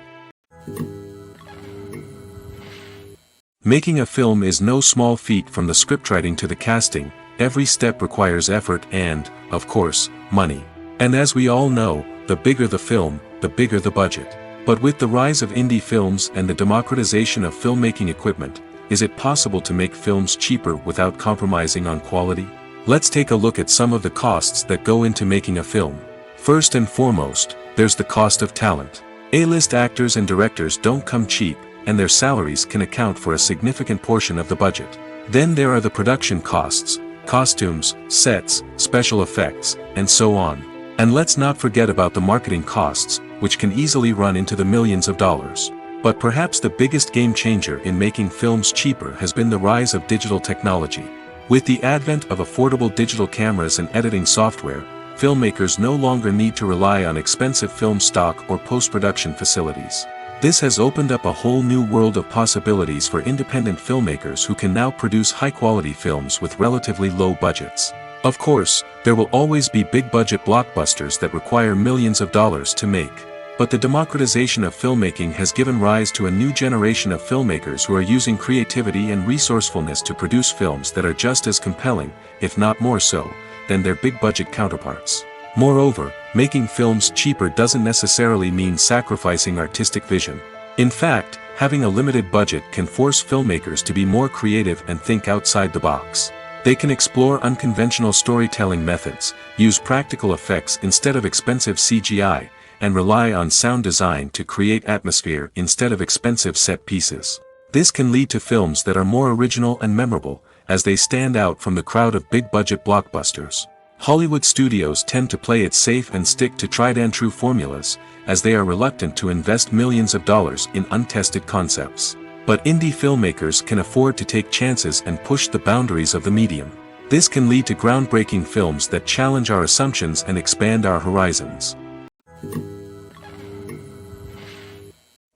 Making a film is no small feat. From the scriptwriting to the casting, every step requires effort and, of course, money. And as we all know, the bigger the film, the bigger the budget. But with the rise of indie films and the democratization of filmmaking equipment, is it possible to make films cheaper without compromising on quality? Let's take a look at some of the costs that go into making a film. First and foremost, there's the cost of talent. A-list actors and directors don't come cheap, and their salaries can account for a significant portion of the budget. Then there are the production costs, costumes, sets, special effects, and so on. And let's not forget about the marketing costs, which can easily run into the millions of dollars. But perhaps the biggest game changer in making films cheaper has been the rise of digital technology. With the advent of affordable digital cameras and editing software, filmmakers no longer need to rely on expensive film stock or post-production facilities. This has opened up a whole new world of possibilities for independent filmmakers who can now produce high-quality films with relatively low budgets. Of course, there will always be big-budget blockbusters that require millions of dollars to make. But the democratization of filmmaking has given rise to a new generation of filmmakers who are using creativity and resourcefulness to produce films that are just as compelling, if not more so, than their big-budget counterparts. Moreover, making films cheaper doesn't necessarily mean sacrificing artistic vision. In fact, having a limited budget can force filmmakers to be more creative and think outside the box. They can explore unconventional storytelling methods, use practical effects instead of expensive CGI, and rely on sound design to create atmosphere instead of expensive set pieces. This can lead to films that are more original and memorable, as they stand out from the crowd of big-budget blockbusters. Hollywood studios tend to play it safe and stick to tried-and-true formulas, as they are reluctant to invest millions of dollars in untested concepts. But indie filmmakers can afford to take chances and push the boundaries of the medium. This can lead to groundbreaking films that challenge our assumptions and expand our horizons.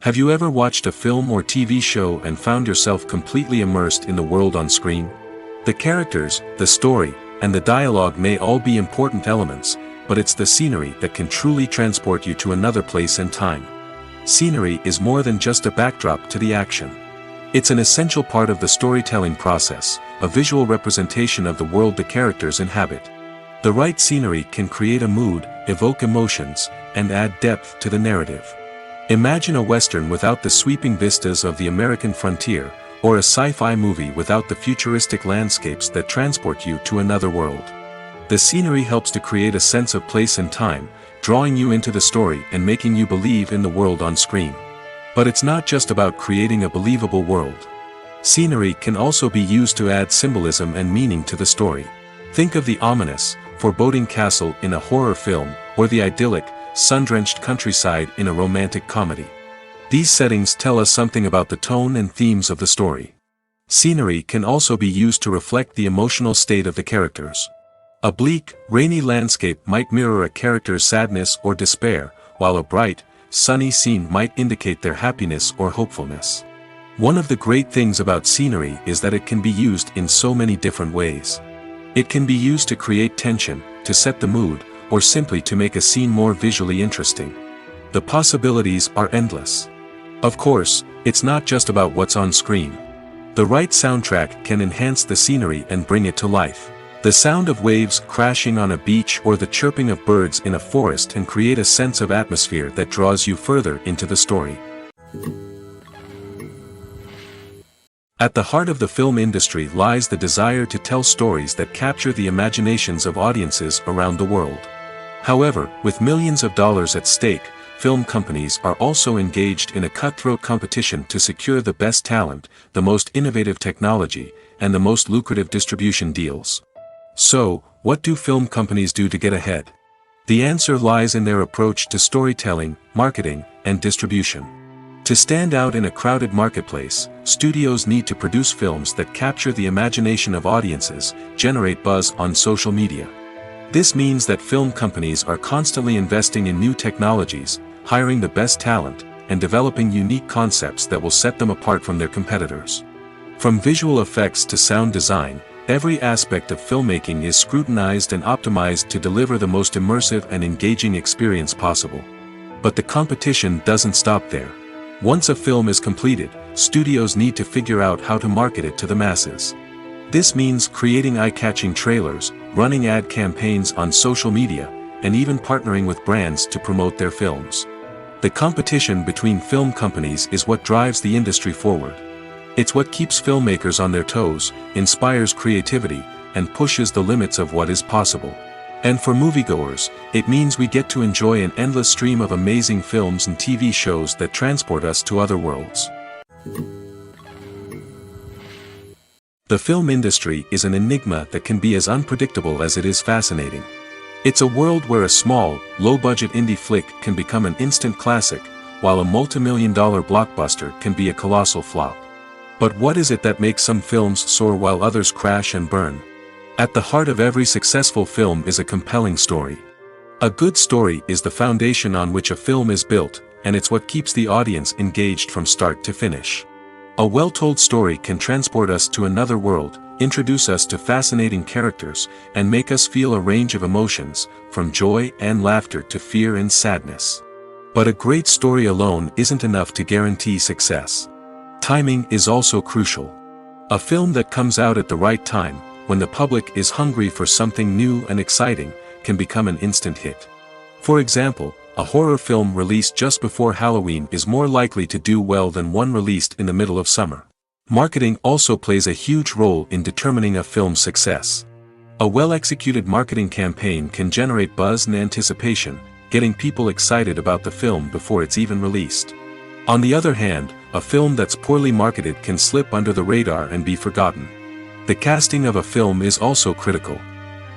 Have you ever watched a film or TV show and found yourself completely immersed in the world on screen? The characters, the story, and the dialogue may all be important elements, but it's the scenery that can truly transport you to another place and time. Scenery is more than just a backdrop to the action. It's an essential part of the storytelling process, a visual representation of the world the characters inhabit. The right scenery can create a mood, evoke emotions, and add depth to the narrative. Imagine a Western without the sweeping vistas of the American frontier, or a sci-fi movie without the futuristic landscapes that transport you to another world. The scenery helps to create a sense of place and time, drawing you into the story and making you believe in the world on screen. But it's not just about creating a believable world. Scenery can also be used to add symbolism and meaning to the story. Think of the ominous, foreboding castle in a horror film, or the idyllic, sun-drenched countryside in a romantic comedy. These settings tell us something about the tone and themes of the story. Scenery can also be used to reflect the emotional state of the characters. A bleak, rainy landscape might mirror a character's sadness or despair, while a bright, sunny scene might indicate their happiness or hopefulness. One of the great things about scenery is that it can be used in so many different ways. It can be used to create tension, to set the mood, or simply to make a scene more visually interesting. The possibilities are endless. Of course, it's not just about what's on screen. The right soundtrack can enhance the scenery and bring it to life. The sound of waves crashing on a beach or the chirping of birds in a forest can create a sense of atmosphere that draws you further into the story. At the heart of the film industry lies the desire to tell stories that capture the imaginations of audiences around the world. However, with millions of dollars at stake, film companies are also engaged in a cutthroat competition to secure the best talent, the most innovative technology, and the most lucrative distribution deals. So, what do film companies do to get ahead? The answer lies in their approach to storytelling, marketing, and distribution. To stand out in a crowded marketplace, studios need to produce films that capture the imagination of audiences, generate buzz on social media. This means that film companies are constantly investing in new technologies, hiring the best talent, and developing unique concepts that will set them apart from their competitors. From visual effects to sound design, every aspect of filmmaking is scrutinized and optimized to deliver the most immersive and engaging experience possible. But the competition doesn't stop there. Once a film is completed, studios need to figure out how to market it to the masses. This means creating eye-catching trailers, running ad campaigns on social media, and even partnering with brands to promote their films. The competition between film companies is what drives the industry forward. It's what keeps filmmakers on their toes, inspires creativity, and pushes the limits of what is possible. And for moviegoers, it means we get to enjoy an endless stream of amazing films and TV shows that transport us to other worlds. The film industry is an enigma that can be as unpredictable as it is fascinating. It's a world where a small, low-budget indie flick can become an instant classic, while a multi-million-dollar blockbuster can be a colossal flop. But what is it that makes some films soar while others crash and burn? At the heart of every successful film is a compelling story. A good story is the foundation on which a film is built, and it's what keeps the audience engaged from start to finish. A well-told story can transport us to another world, introduce us to fascinating characters, and make us feel a range of emotions, from joy and laughter to fear and sadness. But a great story alone isn't enough to guarantee success. Timing is also crucial. A film that comes out at the right time, when the public is hungry for something new and exciting, can become an instant hit. For example, a horror film released just before Halloween is more likely to do well than one released in the middle of summer. Marketing also plays a huge role in determining a film's success. A well-executed marketing campaign can generate buzz and anticipation, getting people excited about the film before it's even released. On the other hand, a film that's poorly marketed can slip under the radar and be forgotten. The casting of a film is also critical.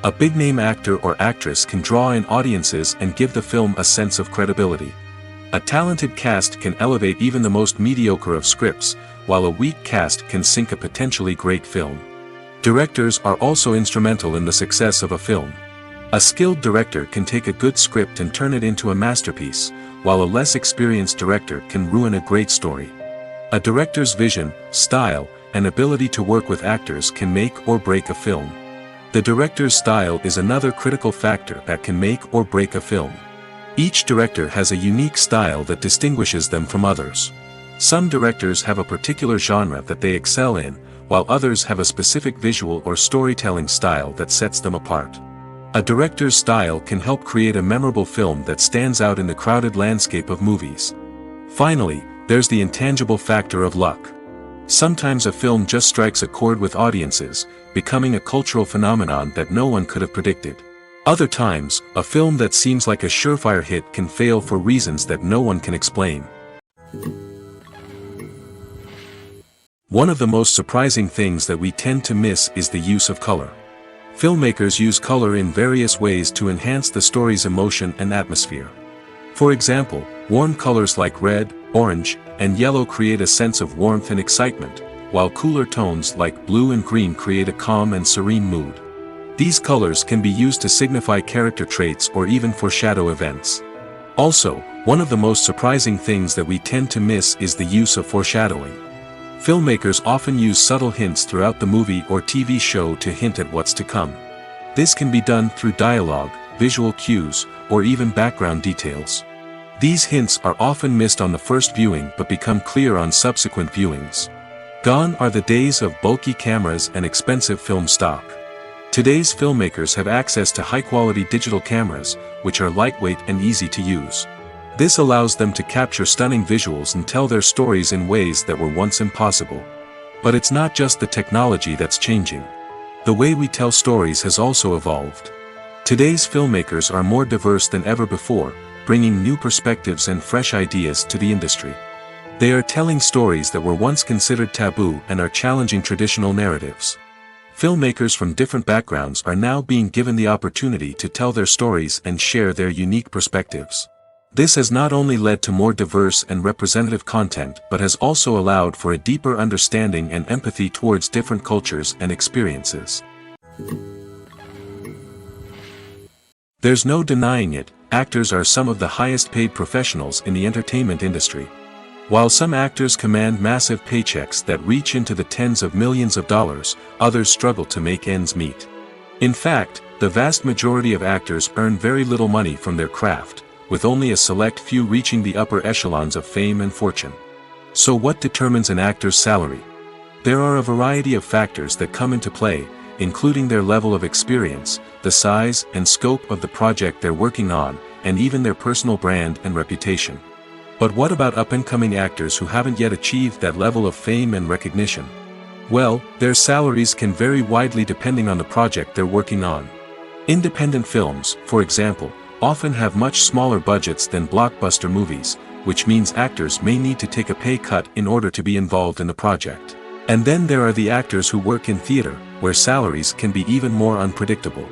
A big-name actor or actress can draw in audiences and give the film a sense of credibility. A talented cast can elevate even the most mediocre of scripts, while a weak cast can sink a potentially great film. Directors are also instrumental in the success of a film. A skilled director can take a good script and turn it into a masterpiece, while a less experienced director can ruin a great story. A director's vision, style, and ability to work with actors can make or break a film. The director's style is another critical factor that can make or break a film. Each director has a unique style that distinguishes them from others. Some directors have a particular genre that they excel in, while others have a specific visual or storytelling style that sets them apart. A director's style can help create a memorable film that stands out in the crowded landscape of movies. Finally, there's the intangible factor of luck. Sometimes a film just strikes a chord with audiences, becoming a cultural phenomenon that no one could have predicted. Other times, a film that seems like a surefire hit can fail for reasons that no one can explain. One of the most surprising things that we tend to miss is the use of color. Filmmakers use color in various ways to enhance the story's emotion and atmosphere. For example, warm colors like red, orange, and yellow create a sense of warmth and excitement, while cooler tones like blue and green create a calm and serene mood. These colors can be used to signify character traits or even foreshadow events. Also, one of the most surprising things that we tend to miss is the use of foreshadowing. Filmmakers often use subtle hints throughout the movie or TV show to hint at what's to come. This can be done through dialogue, visual cues, or even background details. These hints are often missed on the first viewing but become clear on subsequent viewings. Gone are the days of bulky cameras and expensive film stock. Today's filmmakers have access to high-quality digital cameras, which are lightweight and easy to use. This allows them to capture stunning visuals and tell their stories in ways that were once impossible. But it's not just the technology that's changing. The way we tell stories has also evolved. Today's filmmakers are more diverse than ever before, bringing new perspectives and fresh ideas to the industry. They are telling stories that were once considered taboo and are challenging traditional narratives. Filmmakers from different backgrounds are now being given the opportunity to tell their stories and share their unique perspectives. This has not only led to more diverse and representative content but has also allowed for a deeper understanding and empathy towards different cultures and experiences. There's no denying it, actors are some of the highest paid professionals in the entertainment industry. While some actors command massive paychecks that reach into the tens of millions of dollars, others struggle to make ends meet. In fact, the vast majority of actors earn very little money from their craft, with only a select few reaching the upper echelons of fame and fortune. So what determines an actor's salary? There are a variety of factors that come into play, including their level of experience, the size and scope of the project they're working on, and even their personal brand and reputation. But what about up-and-coming actors who haven't yet achieved that level of fame and recognition? Well, their salaries can vary widely depending on the project they're working on. Independent films, for example, often have much smaller budgets than blockbuster movies, which means actors may need to take a pay cut in order to be involved in the project. And then there are the actors who work in theater, where salaries can be even more unpredictable.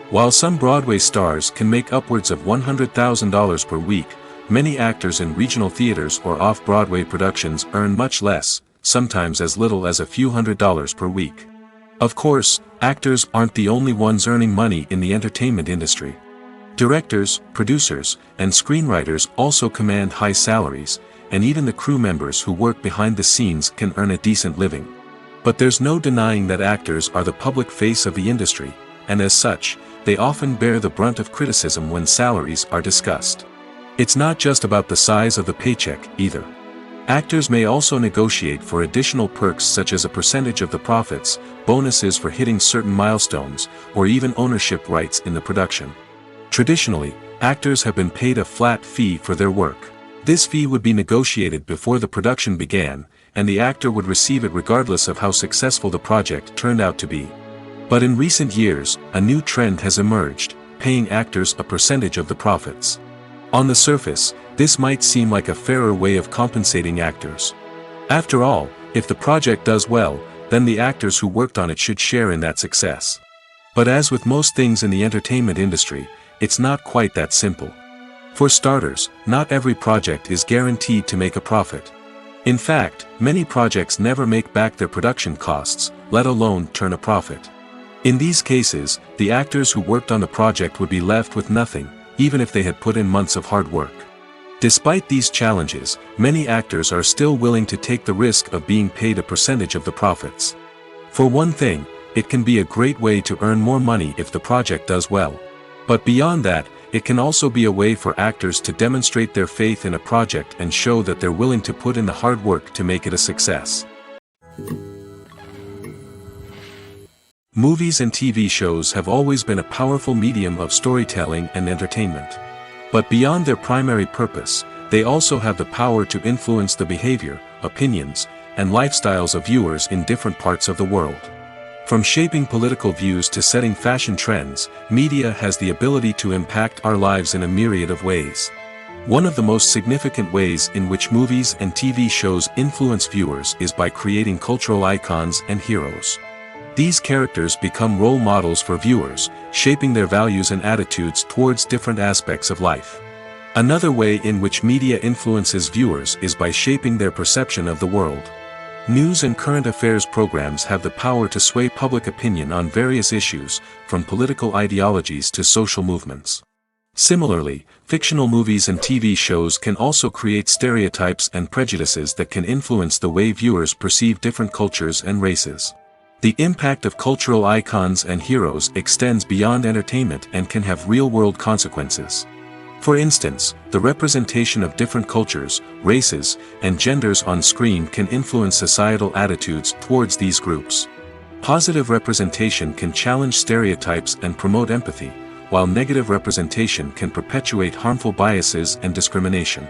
While some Broadway stars can make upwards of $100,000 per week, many actors in regional theaters or off-Broadway productions earn much less, sometimes as little as a few $100s per week. Of course, actors aren't the only ones earning money in the entertainment industry. Directors, producers, and screenwriters also command high salaries, and even the crew members who work behind the scenes can earn a decent living. But there's no denying that actors are the public face of the industry, and as such, they often bear the brunt of criticism when salaries are discussed. It's not just about the size of the paycheck, either. Actors may also negotiate for additional perks such as a percentage of the profits, bonuses for hitting certain milestones, or even ownership rights in the production. Traditionally, actors have been paid a flat fee for their work. This fee would be negotiated before the production began, and the actor would receive it regardless of how successful the project turned out to be. But in recent years, a new trend has emerged, paying actors a percentage of the profits. On the surface, this might seem like a fairer way of compensating actors. After all, if the project does well, then the actors who worked on it should share in that success. But as with most things in the entertainment industry, it's not quite that simple. For starters, not every project is guaranteed to make a profit. In fact, many projects never make back their production costs, let alone turn a profit. In these cases, the actors who worked on the project would be left with nothing, even if they had put in months of hard work. Despite these challenges, many actors are still willing to take the risk of being paid a percentage of the profits. For one thing, it can be a great way to earn more money if the project does well. But beyond that, it can also be a way for actors to demonstrate their faith in a project and show that they're willing to put in the hard work to make it a success. Movies and TV shows have always been a powerful medium of storytelling and entertainment. But beyond their primary purpose, they also have the power to influence the behavior, opinions, and lifestyles of viewers in different parts of the world. From shaping political views to setting fashion trends, media has the ability to impact our lives in a myriad of ways. One of the most significant ways in which movies and TV shows influence viewers is by creating cultural icons and heroes. These characters become role models for viewers, shaping their values and attitudes towards different aspects of life. Another way in which media influences viewers is by shaping their perception of the world. News and current affairs programs have the power to sway public opinion on various issues, from political ideologies to social movements. Similarly, fictional movies and TV shows can also create stereotypes and prejudices that can influence the way viewers perceive different cultures and races. The impact of cultural icons and heroes extends beyond entertainment and can have real-world consequences. For instance, the representation of different cultures, races, and genders on screen can influence societal attitudes towards these groups. Positive representation can challenge stereotypes and promote empathy, while negative representation can perpetuate harmful biases and discrimination.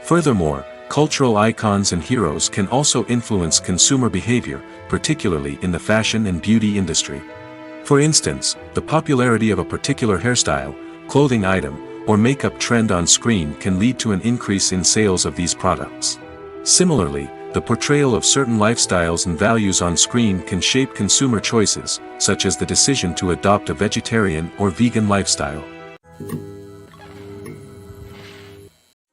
Furthermore, cultural icons and heroes can also influence consumer behavior, particularly in the fashion and beauty industry. For instance, the popularity of a particular hairstyle, clothing item, or makeup trend on screen can lead to an increase in sales of these products. Similarly, the portrayal of certain lifestyles and values on screen can shape consumer choices, such as the decision to adopt a vegetarian or vegan lifestyle.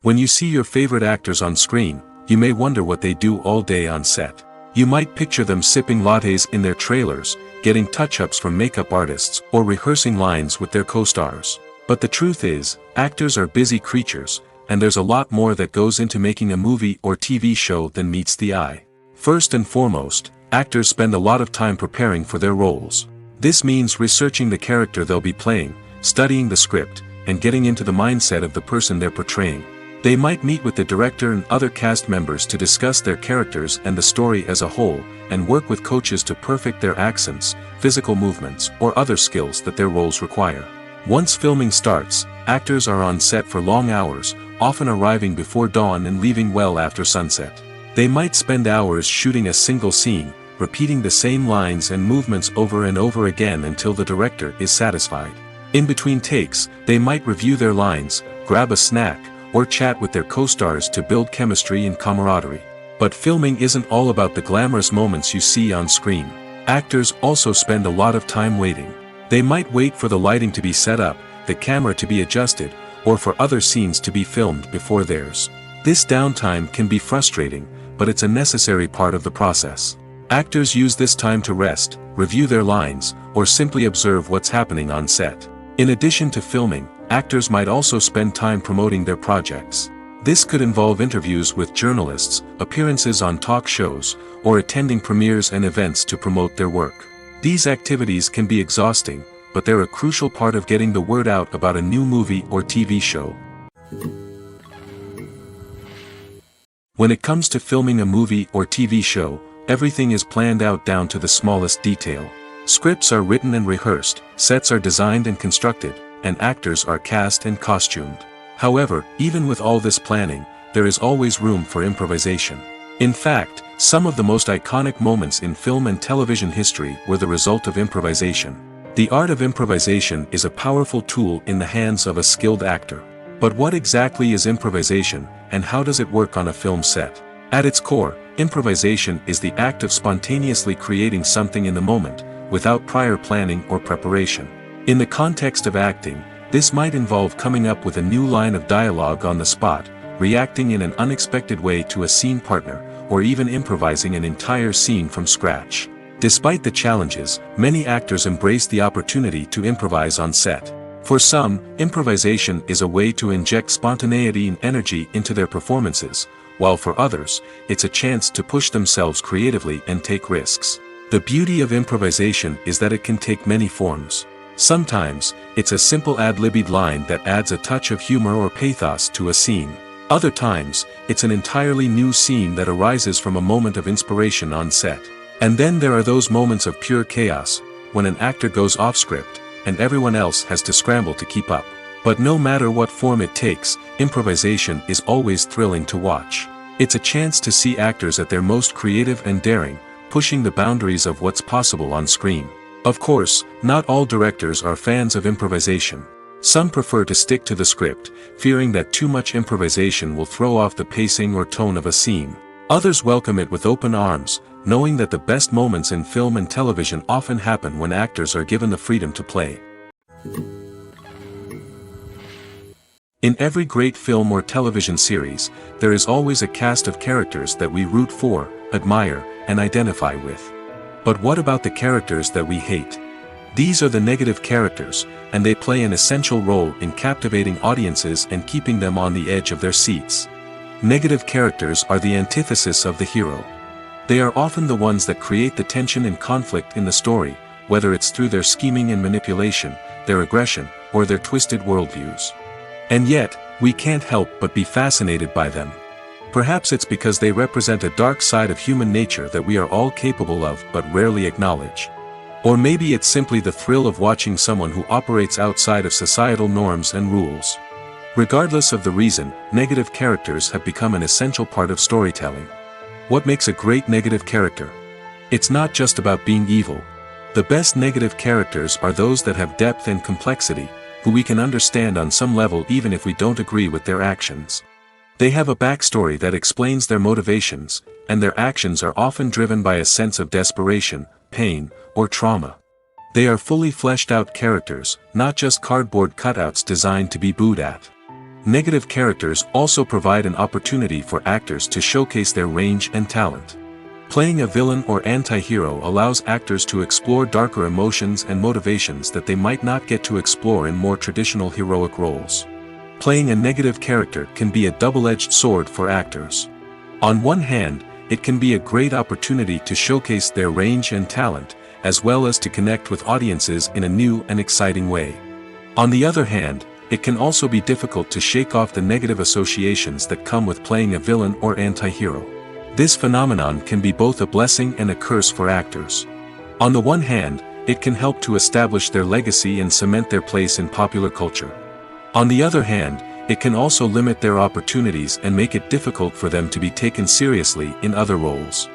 When you see your favorite actors on screen, you may wonder what they do all day on set. You might picture them sipping lattes in their trailers, getting touch-ups from makeup artists, or rehearsing lines with their co-stars. But the truth is, actors are busy creatures, and there's a lot more that goes into making a movie or TV show than meets the eye. First and foremost, actors spend a lot of time preparing for their roles. This means researching the character they'll be playing, studying the script, and getting into the mindset of the person they're portraying. They might meet with the director and other cast members to discuss their characters and the story as a whole, and work with coaches to perfect their accents, physical movements, or other skills that their roles require. Once filming starts, actors are on set for long hours, often arriving before dawn and leaving well after sunset. They might spend hours shooting a single scene, repeating the same lines and movements over and over again until the director is satisfied. In between takes, they might review their lines, grab a snack, or chat with their co-stars to build chemistry and camaraderie. But filming isn't all about the glamorous moments you see on screen. Actors also spend a lot of time waiting. They might wait for the lighting to be set up, the camera to be adjusted, or for other scenes to be filmed before theirs. This downtime can be frustrating, but it's a necessary part of the process. Actors use this time to rest, review their lines, or simply observe what's happening on set. In addition to filming, actors might also spend time promoting their projects. This could involve interviews with journalists, appearances on talk shows, or attending premieres and events to promote their work. These activities can be exhausting, but they're a crucial part of getting the word out about a new movie or TV show. When it comes to filming a movie or TV show, everything is planned out down to the smallest detail. Scripts are written and rehearsed, sets are designed and constructed, and actors are cast and costumed. However, even with all this planning, there is always room for improvisation. In fact, some of the most iconic moments in film and television history were the result of improvisation. The art of improvisation is a powerful tool in the hands of a skilled actor. But what exactly is improvisation, and how does it work on a film set? At its core, improvisation is the act of spontaneously creating something in the moment, without prior planning or preparation. In the context of acting, this might involve coming up with a new line of dialogue on the spot, reacting in an unexpected way to a scene partner, or even improvising an entire scene from scratch. Despite the challenges, many actors embrace the opportunity to improvise on set. For some, improvisation is a way to inject spontaneity and energy into their performances, while for others, it's a chance to push themselves creatively and take risks. The beauty of improvisation is that it can take many forms. Sometimes, it's a simple ad-libbed line that adds a touch of humor or pathos to a scene. Other times, it's an entirely new scene that arises from a moment of inspiration on set. And then there are those moments of pure chaos, when an actor goes off script, and everyone else has to scramble to keep up. But no matter what form it takes, improvisation is always thrilling to watch. It's a chance to see actors at their most creative and daring, pushing the boundaries of what's possible on screen. Of course, not all directors are fans of improvisation. Some prefer to stick to the script, fearing that too much improvisation will throw off the pacing or tone of a scene. Others welcome it with open arms, knowing that the best moments in film and television often happen when actors are given the freedom to play. In every great film or television series, there is always a cast of characters that we root for, admire, and identify with. But what about the characters that we hate? These are the negative characters, and they play an essential role in captivating audiences and keeping them on the edge of their seats. Negative characters are the antithesis of the hero. They are often the ones that create the tension and conflict in the story, whether it's through their scheming and manipulation, their aggression, or their twisted worldviews. And yet, we can't help but be fascinated by them. Perhaps it's because they represent a dark side of human nature that we are all capable of but rarely acknowledge. Or maybe it's simply the thrill of watching someone who operates outside of societal norms and rules. Regardless of the reason, negative characters have become an essential part of storytelling. What makes a great negative character? It's not just about being evil. The best negative characters are those that have depth and complexity, who we can understand on some level even if we don't agree with their actions. They have a backstory that explains their motivations, and their actions are often driven by a sense of desperation, pain, or trauma. They are fully fleshed out characters, not just cardboard cutouts designed to be booed at. Negative characters also provide an opportunity for actors to showcase their range and talent. Playing a villain or anti-hero allows actors to explore darker emotions and motivations that they might not get to explore in more traditional heroic roles. Playing a negative character can be a double-edged sword for actors. On one hand, it can be a great opportunity to showcase their range and talent, as well as to connect with audiences in a new and exciting way. On the other hand, it can also be difficult to shake off the negative associations that come with playing a villain or anti-hero. This phenomenon can be both a blessing and a curse for actors. On the one hand, it can help to establish their legacy and cement their place in popular culture. On the other hand, it can also limit their opportunities and make it difficult for them to be taken seriously in other roles.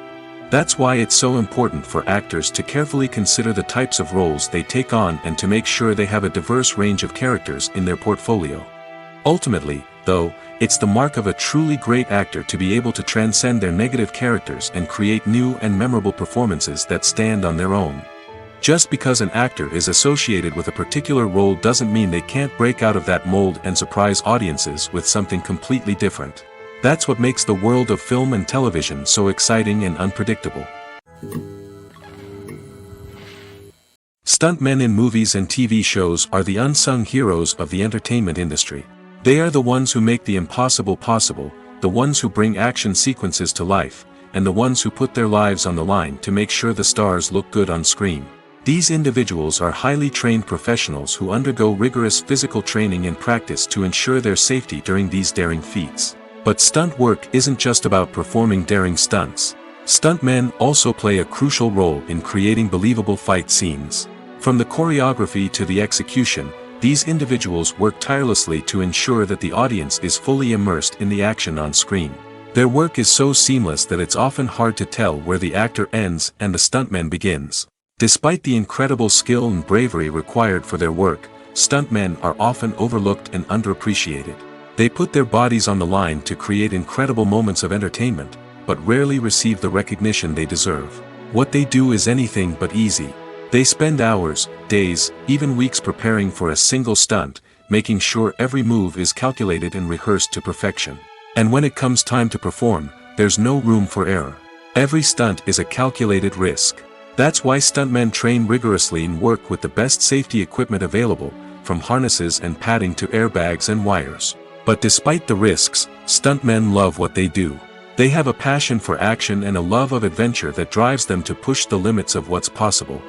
That's why it's so important for actors to carefully consider the types of roles they take on and to make sure they have a diverse range of characters in their portfolio. Ultimately, though, it's the mark of a truly great actor to be able to transcend their negative characters and create new and memorable performances that stand on their own. Just because an actor is associated with a particular role doesn't mean they can't break out of that mold and surprise audiences with something completely different. That's what makes the world of film and television so exciting and unpredictable. Stuntmen in movies and TV shows are the unsung heroes of the entertainment industry. They are the ones who make the impossible possible, the ones who bring action sequences to life, and the ones who put their lives on the line to make sure the stars look good on screen. These individuals are highly trained professionals who undergo rigorous physical training and practice to ensure their safety during these daring feats. But stunt work isn't just about performing daring stunts. Stuntmen also play a crucial role in creating believable fight scenes. From the choreography to the execution, these individuals work tirelessly to ensure that the audience is fully immersed in the action on screen. Their work is so seamless that it's often hard to tell where the actor ends and the stuntman begins. Despite the incredible skill and bravery required for their work, stuntmen are often overlooked and underappreciated. They put their bodies on the line to create incredible moments of entertainment, but rarely receive the recognition they deserve. What they do is anything but easy. They spend hours, days, even weeks preparing for a single stunt, making sure every move is calculated and rehearsed to perfection. And when it comes time to perform, there's no room for error. Every stunt is a calculated risk. That's why stuntmen train rigorously and work with the best safety equipment available, from harnesses and padding to airbags and wires. But despite the risks, stuntmen love what they do. They have a passion for action and a love of adventure that drives them to push the limits of what's possible.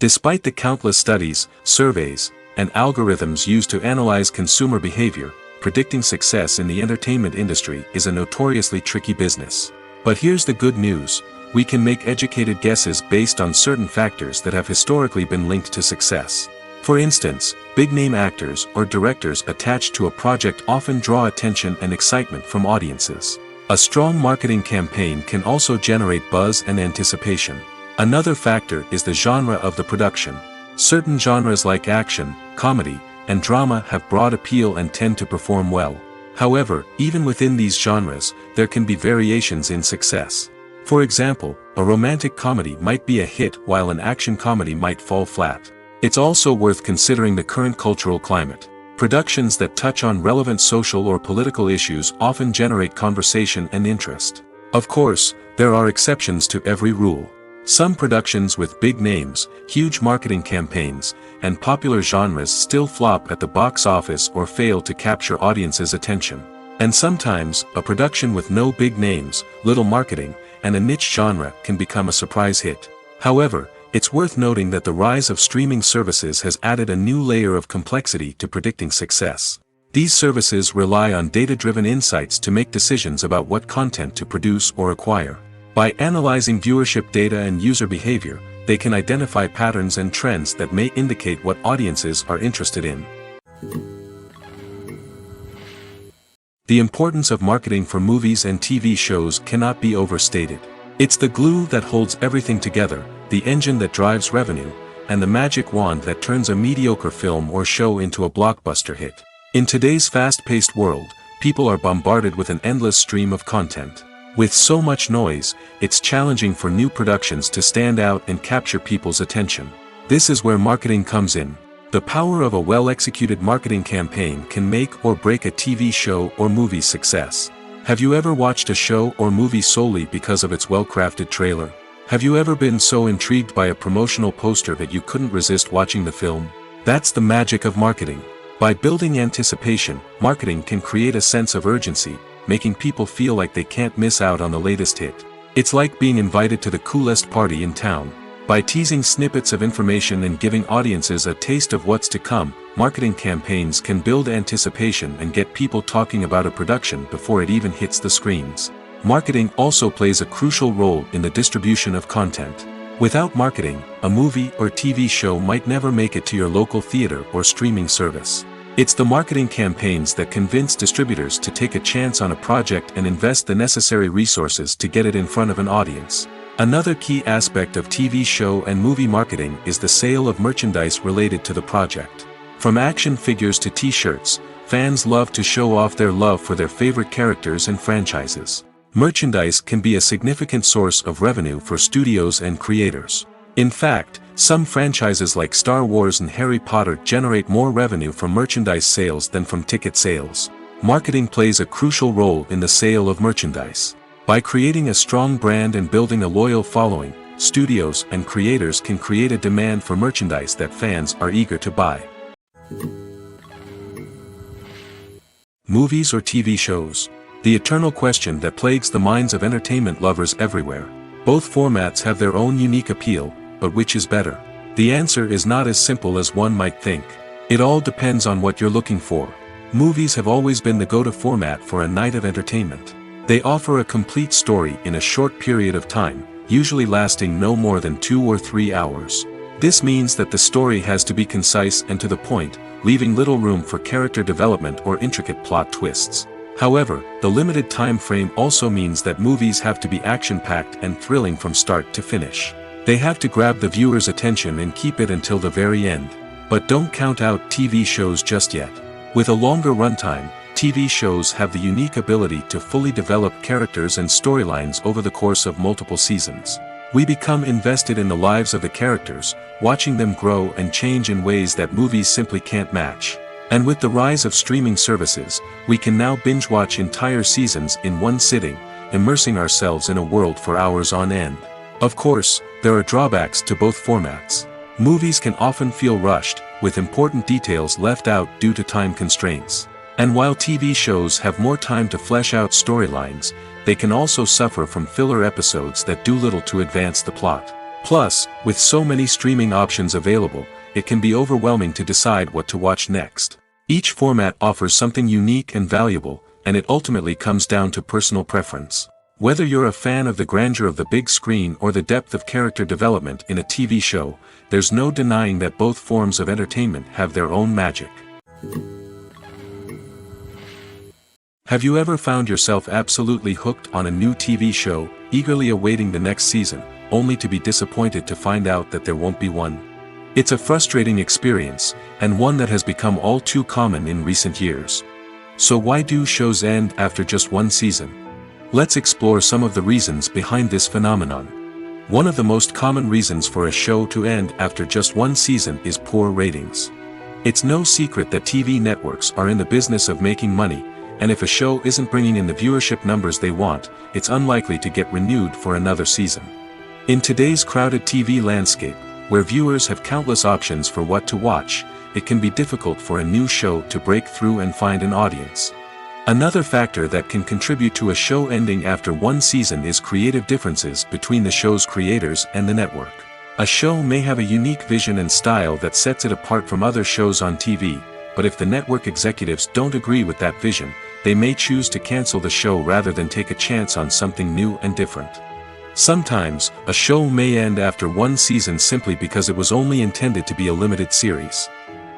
Despite the countless studies, surveys, and algorithms used to analyze consumer behavior, predicting success in the entertainment industry is a notoriously tricky business. But here's the good news: we can make educated guesses based on certain factors that have historically been linked to success. For instance, big-name actors or directors attached to a project often draw attention and excitement from audiences. A strong marketing campaign can also generate buzz and anticipation. Another factor is the genre of the production. Certain genres like action, comedy, and drama have broad appeal and tend to perform well. However, even within these genres, there can be variations in success. For example, a romantic comedy might be a hit while an action comedy might fall flat. It's also worth considering the current cultural climate. Productions that touch on relevant social or political issues often generate conversation and interest. Of course, there are exceptions to every rule. Some productions with big names, huge marketing campaigns, and popular genres still flop at the box office or fail to capture audiences' attention. And sometimes, a production with no big names, little marketing, and a niche genre can become a surprise hit. However, it's worth noting that the rise of streaming services has added a new layer of complexity to predicting success. These services rely on data-driven insights to make decisions about what content to produce or acquire. By analyzing viewership data and user behavior, they can identify patterns and trends that may indicate what audiences are interested in. The importance of marketing for movies and TV shows cannot be overstated. It's the glue that holds everything together, the engine that drives revenue, and the magic wand that turns a mediocre film or show into a blockbuster hit. In today's fast-paced world, people are bombarded with an endless stream of content. With so much noise, it's challenging for new productions to stand out and capture people's attention. This is where marketing comes in. The power of a well-executed marketing campaign can make or break a TV show or movie's success. Have you ever watched a show or movie solely because of its well-crafted trailer? Have you ever been so intrigued by a promotional poster that you couldn't resist watching the film? That's the magic of marketing. By building anticipation, marketing can create a sense of urgency, making people feel like they can't miss out on the latest hit. It's like being invited to the coolest party in town. By teasing snippets of information and giving audiences a taste of what's to come, marketing campaigns can build anticipation and get people talking about a production before it even hits the screens. Marketing also plays a crucial role in the distribution of content. Without marketing, a movie or TV show might never make it to your local theater or streaming service. It's the marketing campaigns that convince distributors to take a chance on a project and invest the necessary resources to get it in front of an audience. Another key aspect of TV show and movie marketing is the sale of merchandise related to the project. From action figures to t-shirts, fans love to show off their love for their favorite characters and franchises. Merchandise can be a significant source of revenue for studios and creators. In fact, some franchises like Star Wars and Harry Potter generate more revenue from merchandise sales than from ticket sales. Marketing plays a crucial role in the sale of merchandise. By creating a strong brand and building a loyal following, studios and creators can create a demand for merchandise that fans are eager to buy. Movies or TV shows? The eternal question that plagues the minds of entertainment lovers everywhere. Both formats have their own unique appeal, but which is better? The answer is not as simple as one might think. It all depends on what you're looking for. Movies have always been the go-to format for a night of entertainment. They offer a complete story in a short period of time, usually lasting no more than 2 or 3 hours. This means that the story has to be concise and to the point, leaving little room for character development or intricate plot twists. However, the limited time frame also means that movies have to be action-packed and thrilling from start to finish. They have to grab the viewer's attention and keep it until the very end. But don't count out TV shows just yet. With a longer runtime, TV shows have the unique ability to fully develop characters and storylines over the course of multiple seasons. We become invested in the lives of the characters, watching them grow and change in ways that movies simply can't match. And with the rise of streaming services, we can now binge-watch entire seasons in one sitting, immersing ourselves in a world for hours on end. Of course, there are drawbacks to both formats. Movies can often feel rushed, with important details left out due to time constraints. And while TV shows have more time to flesh out storylines, they can also suffer from filler episodes that do little to advance the plot. Plus, with so many streaming options available, it can be overwhelming to decide what to watch next. Each format offers something unique and valuable, and it ultimately comes down to personal preference. Whether you're a fan of the grandeur of the big screen or the depth of character development in a TV show, there's no denying that both forms of entertainment have their own magic. Have you ever found yourself absolutely hooked on a new TV show, eagerly awaiting the next season, only to be disappointed to find out that there won't be one? It's a frustrating experience, and one that has become all too common in recent years. So why do shows end after just one season? Let's explore some of the reasons behind this phenomenon. One of the most common reasons for a show to end after just one season is poor ratings. It's no secret that TV networks are in the business of making money, and if a show isn't bringing in the viewership numbers they want, it's unlikely to get renewed for another season. In today's crowded TV landscape, where viewers have countless options for what to watch, it can be difficult for a new show to break through and find an audience. Another factor that can contribute to a show ending after one season is creative differences between the show's creators and the network. A show may have a unique vision and style that sets it apart from other shows on TV, but if the network executives don't agree with that vision, they may choose to cancel the show rather than take a chance on something new and different. Sometimes, a show may end after one season simply because it was only intended to be a limited series.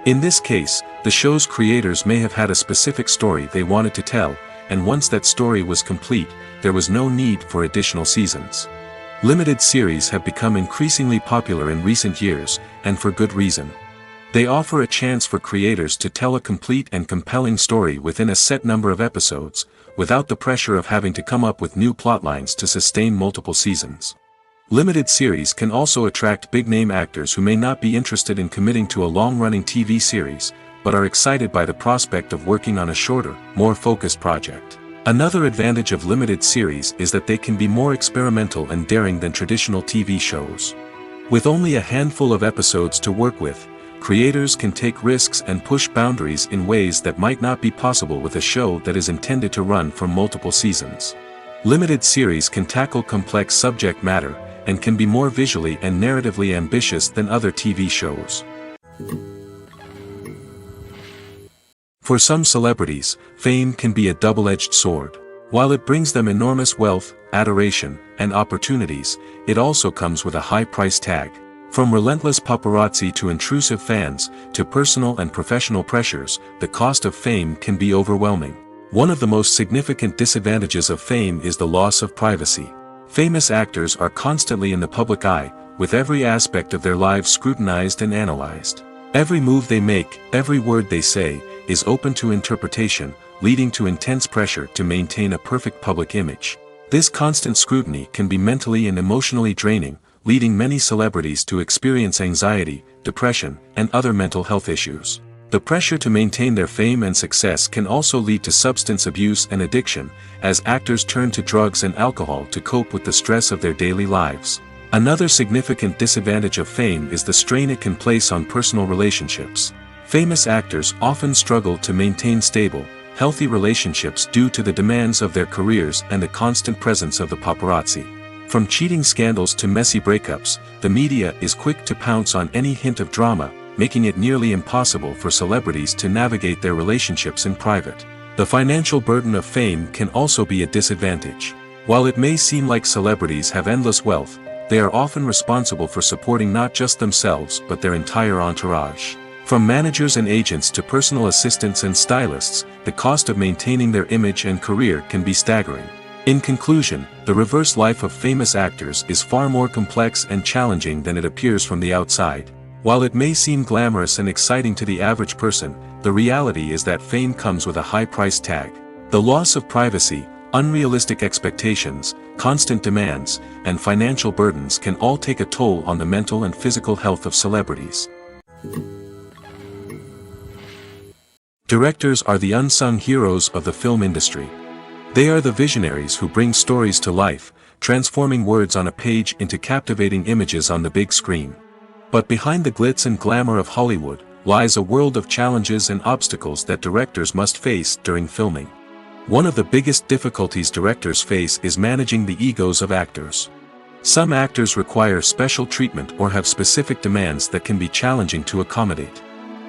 In this case, the show's creators may have had a specific story they wanted to tell, and once that story was complete, there was no need for additional seasons. Limited series have become increasingly popular in recent years, and for good reason. They offer a chance for creators to tell a complete and compelling story within a set number of episodes, without the pressure of having to come up with new plotlines to sustain multiple seasons. Limited series can also attract big-name actors who may not be interested in committing to a long-running TV series, but are excited by the prospect of working on a shorter, more focused project. Another advantage of limited series is that they can be more experimental and daring than traditional TV shows. With only a handful of episodes to work with, creators can take risks and push boundaries in ways that might not be possible with a show that is intended to run for multiple seasons. Limited series can tackle complex subject matter, and can be more visually and narratively ambitious than other TV shows. For some celebrities, fame can be a double-edged sword. While it brings them enormous wealth, adoration, and opportunities, it also comes with a high price tag. From relentless paparazzi to intrusive fans, to personal and professional pressures, the cost of fame can be overwhelming. One of the most significant disadvantages of fame is the loss of privacy. Famous actors are constantly in the public eye, with every aspect of their lives scrutinized and analyzed. Every move they make, every word they say, is open to interpretation, leading to intense pressure to maintain a perfect public image. This constant scrutiny can be mentally and emotionally draining, leading many celebrities to experience anxiety, depression, and other mental health issues. The pressure to maintain their fame and success can also lead to substance abuse and addiction, as actors turn to drugs and alcohol to cope with the stress of their daily lives. Another significant disadvantage of fame is the strain it can place on personal relationships. Famous actors often struggle to maintain stable, healthy relationships due to the demands of their careers and the constant presence of the paparazzi. From cheating scandals to messy breakups, the media is quick to pounce on any hint of drama, making it nearly impossible for celebrities to navigate their relationships in private. The financial burden of fame can also be a disadvantage. While it may seem like celebrities have endless wealth, they are often responsible for supporting not just themselves but their entire entourage. From managers and agents to personal assistants and stylists, the cost of maintaining their image and career can be staggering. In conclusion, the reverse life of famous actors is far more complex and challenging than it appears from the outside. While it may seem glamorous and exciting to the average person, the reality is that fame comes with a high price tag. The loss of privacy, unrealistic expectations, constant demands, and financial burdens can all take a toll on the mental and physical health of celebrities. Directors are the unsung heroes of the film industry. They are the visionaries who bring stories to life, transforming words on a page into captivating images on the big screen. But behind the glitz and glamour of Hollywood, lies a world of challenges and obstacles that directors must face during filming. One of the biggest difficulties directors face is managing the egos of actors. Some actors require special treatment or have specific demands that can be challenging to accommodate.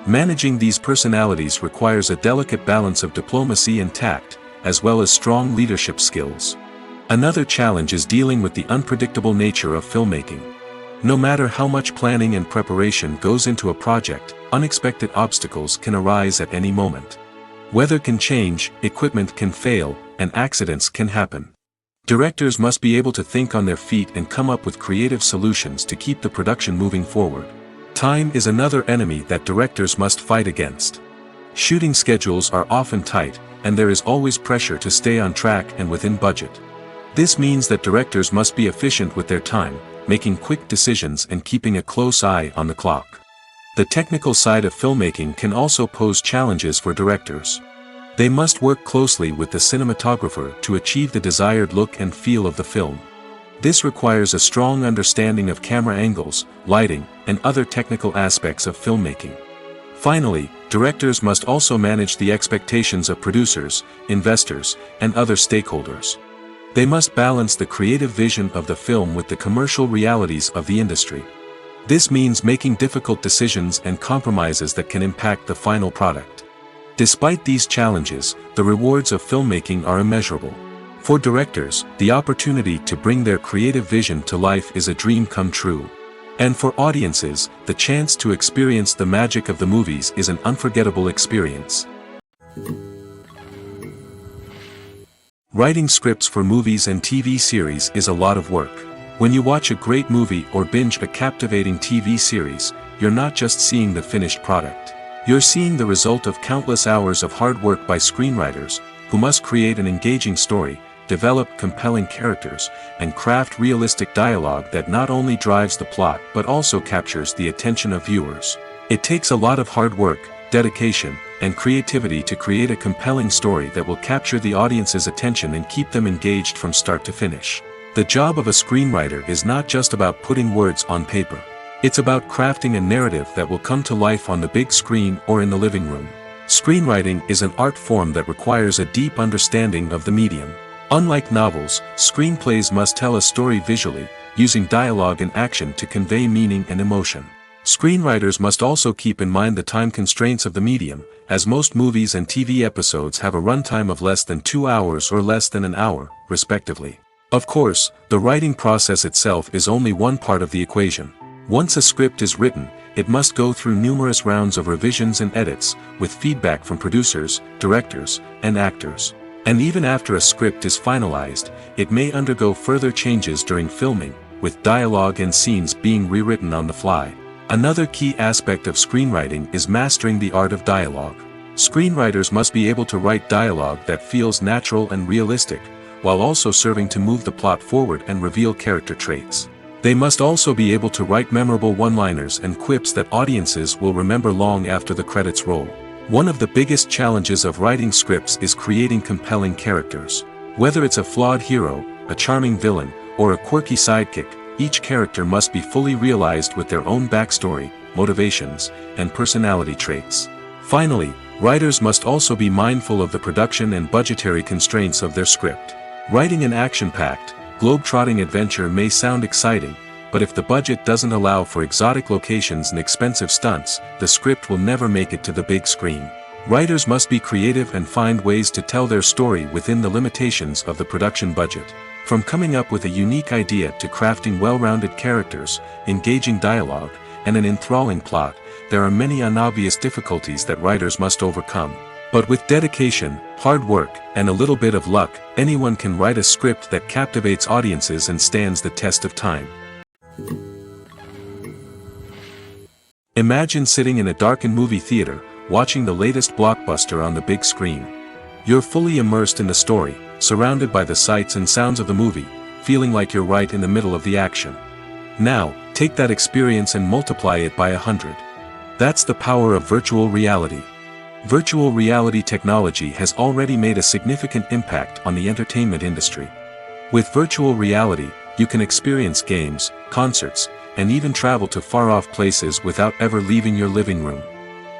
Managing these personalities requires a delicate balance of diplomacy and tact, as well as strong leadership skills. Another challenge is dealing with the unpredictable nature of filmmaking. No matter how much planning and preparation goes into a project, unexpected obstacles can arise at any moment. Weather can change, equipment can fail, and accidents can happen. Directors must be able to think on their feet and come up with creative solutions to keep the production moving forward. Time is another enemy that directors must fight against. Shooting schedules are often tight, and there is always pressure to stay on track and within budget. This means that directors must be efficient with their time, making quick decisions and keeping a close eye on the clock. The technical side of filmmaking can also pose challenges for directors. They must work closely with the cinematographer to achieve the desired look and feel of the film. This requires a strong understanding of camera angles, lighting, and other technical aspects of filmmaking. Finally, directors must also manage the expectations of producers, investors, and other stakeholders. They must balance the creative vision of the film with the commercial realities of the industry. This means making difficult decisions and compromises that can impact the final product. Despite these challenges, the rewards of filmmaking are immeasurable. For directors, the opportunity to bring their creative vision to life is a dream come true. And for audiences, the chance to experience the magic of the movies is an unforgettable experience. Writing scripts for movies and TV series is a lot of work. When you watch a great movie or binge a captivating TV series, you're not just seeing the finished product. You're seeing the result of countless hours of hard work by screenwriters, who must create an engaging story, develop compelling characters, and craft realistic dialogue that not only drives the plot but also captures the attention of viewers. It takes a lot of hard work, dedication, and creativity to create a compelling story that will capture the audience's attention and keep them engaged from start to finish. The job of a screenwriter is not just about putting words on paper. It's about crafting a narrative that will come to life on the big screen or in the living room. Screenwriting is an art form that requires a deep understanding of the medium. Unlike novels, screenplays must tell a story visually, using dialogue and action to convey meaning and emotion. Screenwriters must also keep in mind the time constraints of the medium, as most movies and TV episodes have a runtime of less than 2 hours or less than an hour, respectively. Of course, the writing process itself is only one part of the equation. Once a script is written, it must go through numerous rounds of revisions and edits, with feedback from producers, directors, and actors. And even after a script is finalized, it may undergo further changes during filming, with dialogue and scenes being rewritten on the fly. Another key aspect of screenwriting is mastering the art of dialogue. Screenwriters must be able to write dialogue that feels natural and realistic, while also serving to move the plot forward and reveal character traits. They must also be able to write memorable one-liners and quips that audiences will remember long after the credits roll. One of the biggest challenges of writing scripts is creating compelling characters. Whether it's a flawed hero, a charming villain, or a quirky sidekick, each character must be fully realized with their own backstory, motivations, and personality traits. Finally, writers must also be mindful of the production and budgetary constraints of their script. Writing an action-packed, globe-trotting adventure may sound exciting, but if the budget doesn't allow for exotic locations and expensive stunts, the script will never make it to the big screen. Writers must be creative and find ways to tell their story within the limitations of the production budget. From coming up with a unique idea to crafting well-rounded characters, engaging dialogue, and an enthralling plot, there are many unobvious difficulties that writers must overcome. But with dedication, hard work, and a little bit of luck, anyone can write a script that captivates audiences and stands the test of time. Imagine sitting in a darkened movie theater, watching the latest blockbuster on the big screen. You're fully immersed in the story, surrounded by the sights and sounds of the movie, feeling like you're right in the middle of the action. Now, take that experience and multiply it by 100. That's the power of virtual reality. Virtual reality technology has already made a significant impact on the entertainment industry. With virtual reality, you can experience games, concerts, and even travel to far-off places without ever leaving your living room.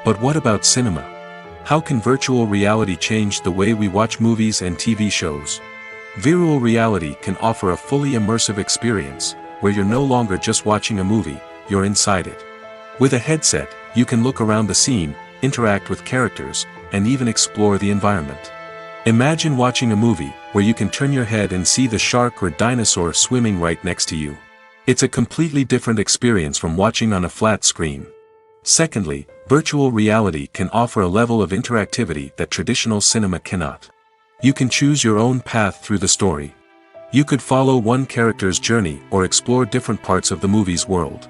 But what about cinema? How can virtual reality change the way we watch movies and TV shows? Virtual reality can offer a fully immersive experience, where you're no longer just watching a movie, you're inside it. With a headset, you can look around the scene, interact with characters, and even explore the environment. Imagine watching a movie, where you can turn your head and see the shark or dinosaur swimming right next to you. It's a completely different experience from watching on a flat screen. Secondly, virtual reality can offer a level of interactivity that traditional cinema cannot. You can choose your own path through the story. You could follow one character's journey or explore different parts of the movie's world.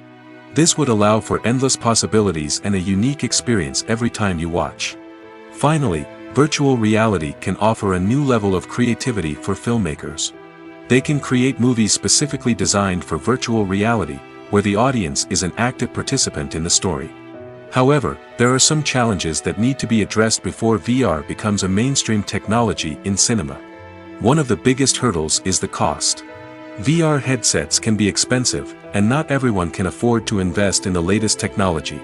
This would allow for endless possibilities and a unique experience every time you watch. Finally, virtual reality can offer a new level of creativity for filmmakers. They can create movies specifically designed for virtual reality, where the audience is an active participant in the story. However, there are some challenges that need to be addressed before VR becomes a mainstream technology in cinema. One of the biggest hurdles is the cost. VR headsets can be expensive, and not everyone can afford to invest in the latest technology.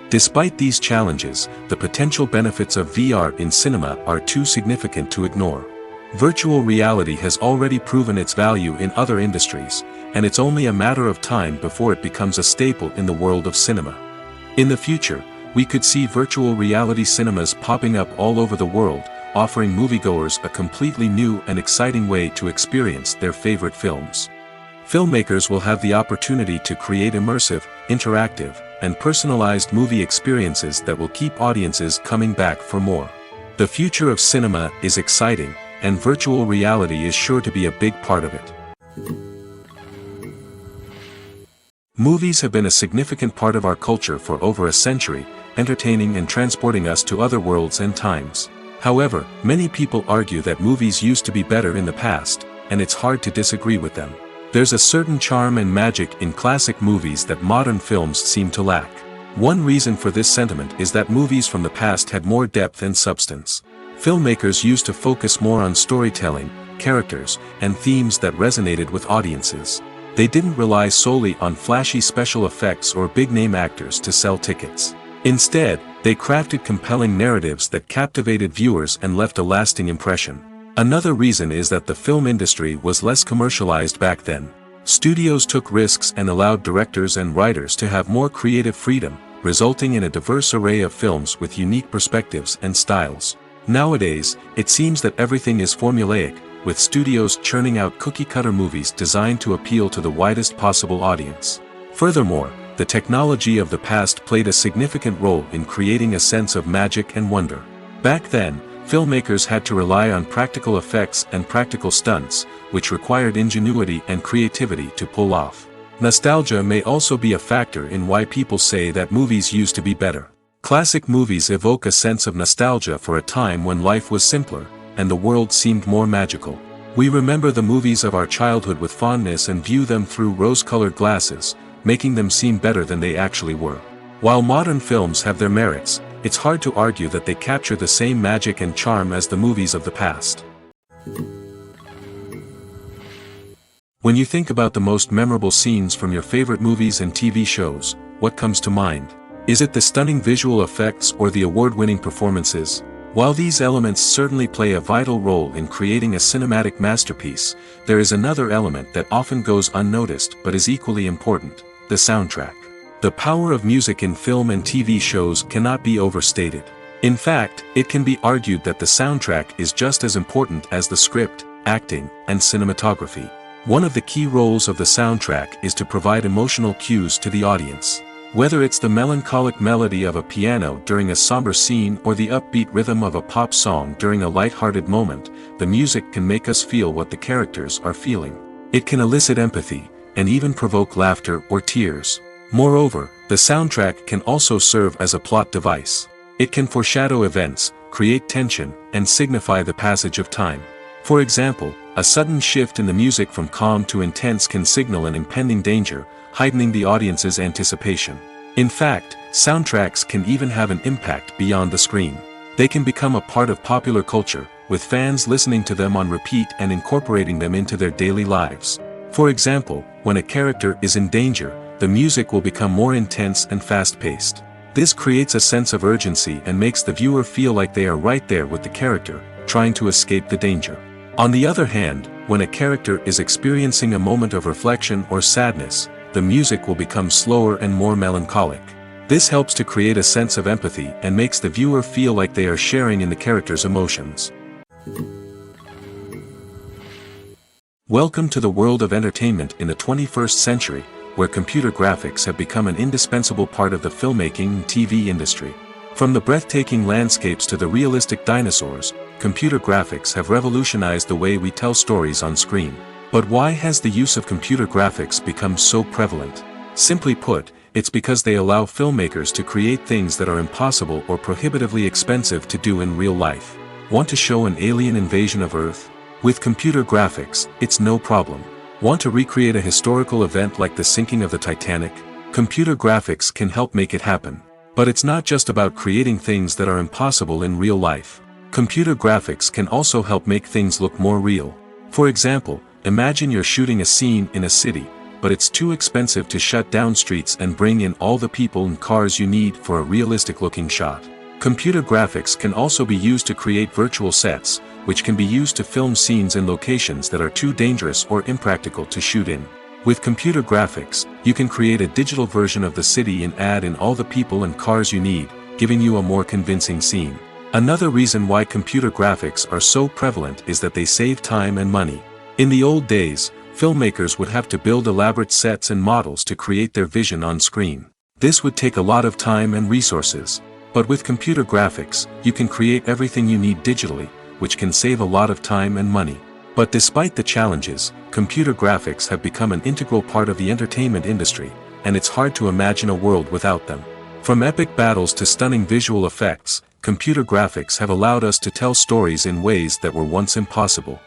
Despite these challenges, the potential benefits of VR in cinema are too significant to ignore. Virtual reality has already proven its value in other industries, and it's only a matter of time before it becomes a staple in the world of cinema. In the future, we could see virtual reality cinemas popping up all over the world, offering moviegoers a completely new and exciting way to experience their favorite films. Filmmakers will have the opportunity to create immersive, interactive, and personalized movie experiences that will keep audiences coming back for more. The future of cinema is exciting, and virtual reality is sure to be a big part of it. Movies have been a significant part of our culture for over a century, entertaining and transporting us to other worlds and times. However, many people argue that movies used to be better in the past, and it's hard to disagree with them. There's a certain charm and magic in classic movies that modern films seem to lack. One reason for this sentiment is that movies from the past had more depth and substance. Filmmakers used to focus more on storytelling, characters, and themes that resonated with audiences. They didn't rely solely on flashy special effects or big-name actors to sell tickets. Instead, they crafted compelling narratives that captivated viewers and left a lasting impression. Another reason is that the film industry was less commercialized back then. Studios took risks and allowed directors and writers to have more creative freedom, resulting in a diverse array of films with unique perspectives and styles. Nowadays, it seems that everything is formulaic, with studios churning out cookie-cutter movies designed to appeal to the widest possible audience. Furthermore, the technology of the past played a significant role in creating a sense of magic and wonder. Back then, filmmakers had to rely on practical effects and practical stunts, which required ingenuity and creativity to pull off. Nostalgia may also be a factor in why people say that movies used to be better. Classic movies evoke a sense of nostalgia for a time when life was simpler, and the world seemed more magical. We remember the movies of our childhood with fondness and view them through rose-colored glasses, making them seem better than they actually were. While modern films have their merits, it's hard to argue that they capture the same magic and charm as the movies of the past. When you think about the most memorable scenes from your favorite movies and TV shows, what comes to mind? Is it the stunning visual effects or the award-winning performances? While these elements certainly play a vital role in creating a cinematic masterpiece, there is another element that often goes unnoticed but is equally important: the soundtrack. The power of music in film and TV shows cannot be overstated. In fact, it can be argued that the soundtrack is just as important as the script, acting, and cinematography. One of the key roles of the soundtrack is to provide emotional cues to the audience. Whether it's the melancholic melody of a piano during a somber scene or the upbeat rhythm of a pop song during a light-hearted moment, the music can make us feel what the characters are feeling. It can elicit empathy, and even provoke laughter or tears. Moreover, the soundtrack can also serve as a plot device. It can foreshadow events, create tension, and signify the passage of time. For example, a sudden shift in the music from calm to intense can signal an impending danger, heightening the audience's anticipation. In fact, soundtracks can even have an impact beyond the screen. They can become a part of popular culture, with fans listening to them on repeat and incorporating them into their daily lives. For example, when a character is in danger, the music will become more intense and fast-paced. This creates a sense of urgency and makes the viewer feel like they are right there with the character, trying to escape the danger. On the other hand, when a character is experiencing a moment of reflection or sadness, the music will become slower and more melancholic. This helps to create a sense of empathy and makes the viewer feel like they are sharing in the character's emotions. Welcome to the world of entertainment in the 21st century, where computer graphics have become an indispensable part of the filmmaking and TV industry. From the breathtaking landscapes to the realistic dinosaurs, computer graphics have revolutionized the way we tell stories on screen. But why has the use of computer graphics become so prevalent? Simply put, it's because they allow filmmakers to create things that are impossible or prohibitively expensive to do in real life. Want to show an alien invasion of Earth? With computer graphics, it's no problem. Want to recreate a historical event like the sinking of the Titanic? Computer graphics can help make it happen. But it's not just about creating things that are impossible in real life. Computer graphics can also help make things look more real. For example, imagine you're shooting a scene in a city, but it's too expensive to shut down streets and bring in all the people and cars you need for a realistic-looking shot. Computer graphics can also be used to create virtual sets, which can be used to film scenes in locations that are too dangerous or impractical to shoot in. With computer graphics, you can create a digital version of the city and add in all the people and cars you need, giving you a more convincing scene. Another reason why computer graphics are so prevalent is that they save time and money. In the old days, filmmakers would have to build elaborate sets and models to create their vision on screen. This would take a lot of time and resources. But with computer graphics, you can create everything you need digitally, which can save a lot of time and money. But despite the challenges, computer graphics have become an integral part of the entertainment industry, and it's hard to imagine a world without them. From epic battles to stunning visual effects, computer graphics have allowed us to tell stories in ways that were once impossible.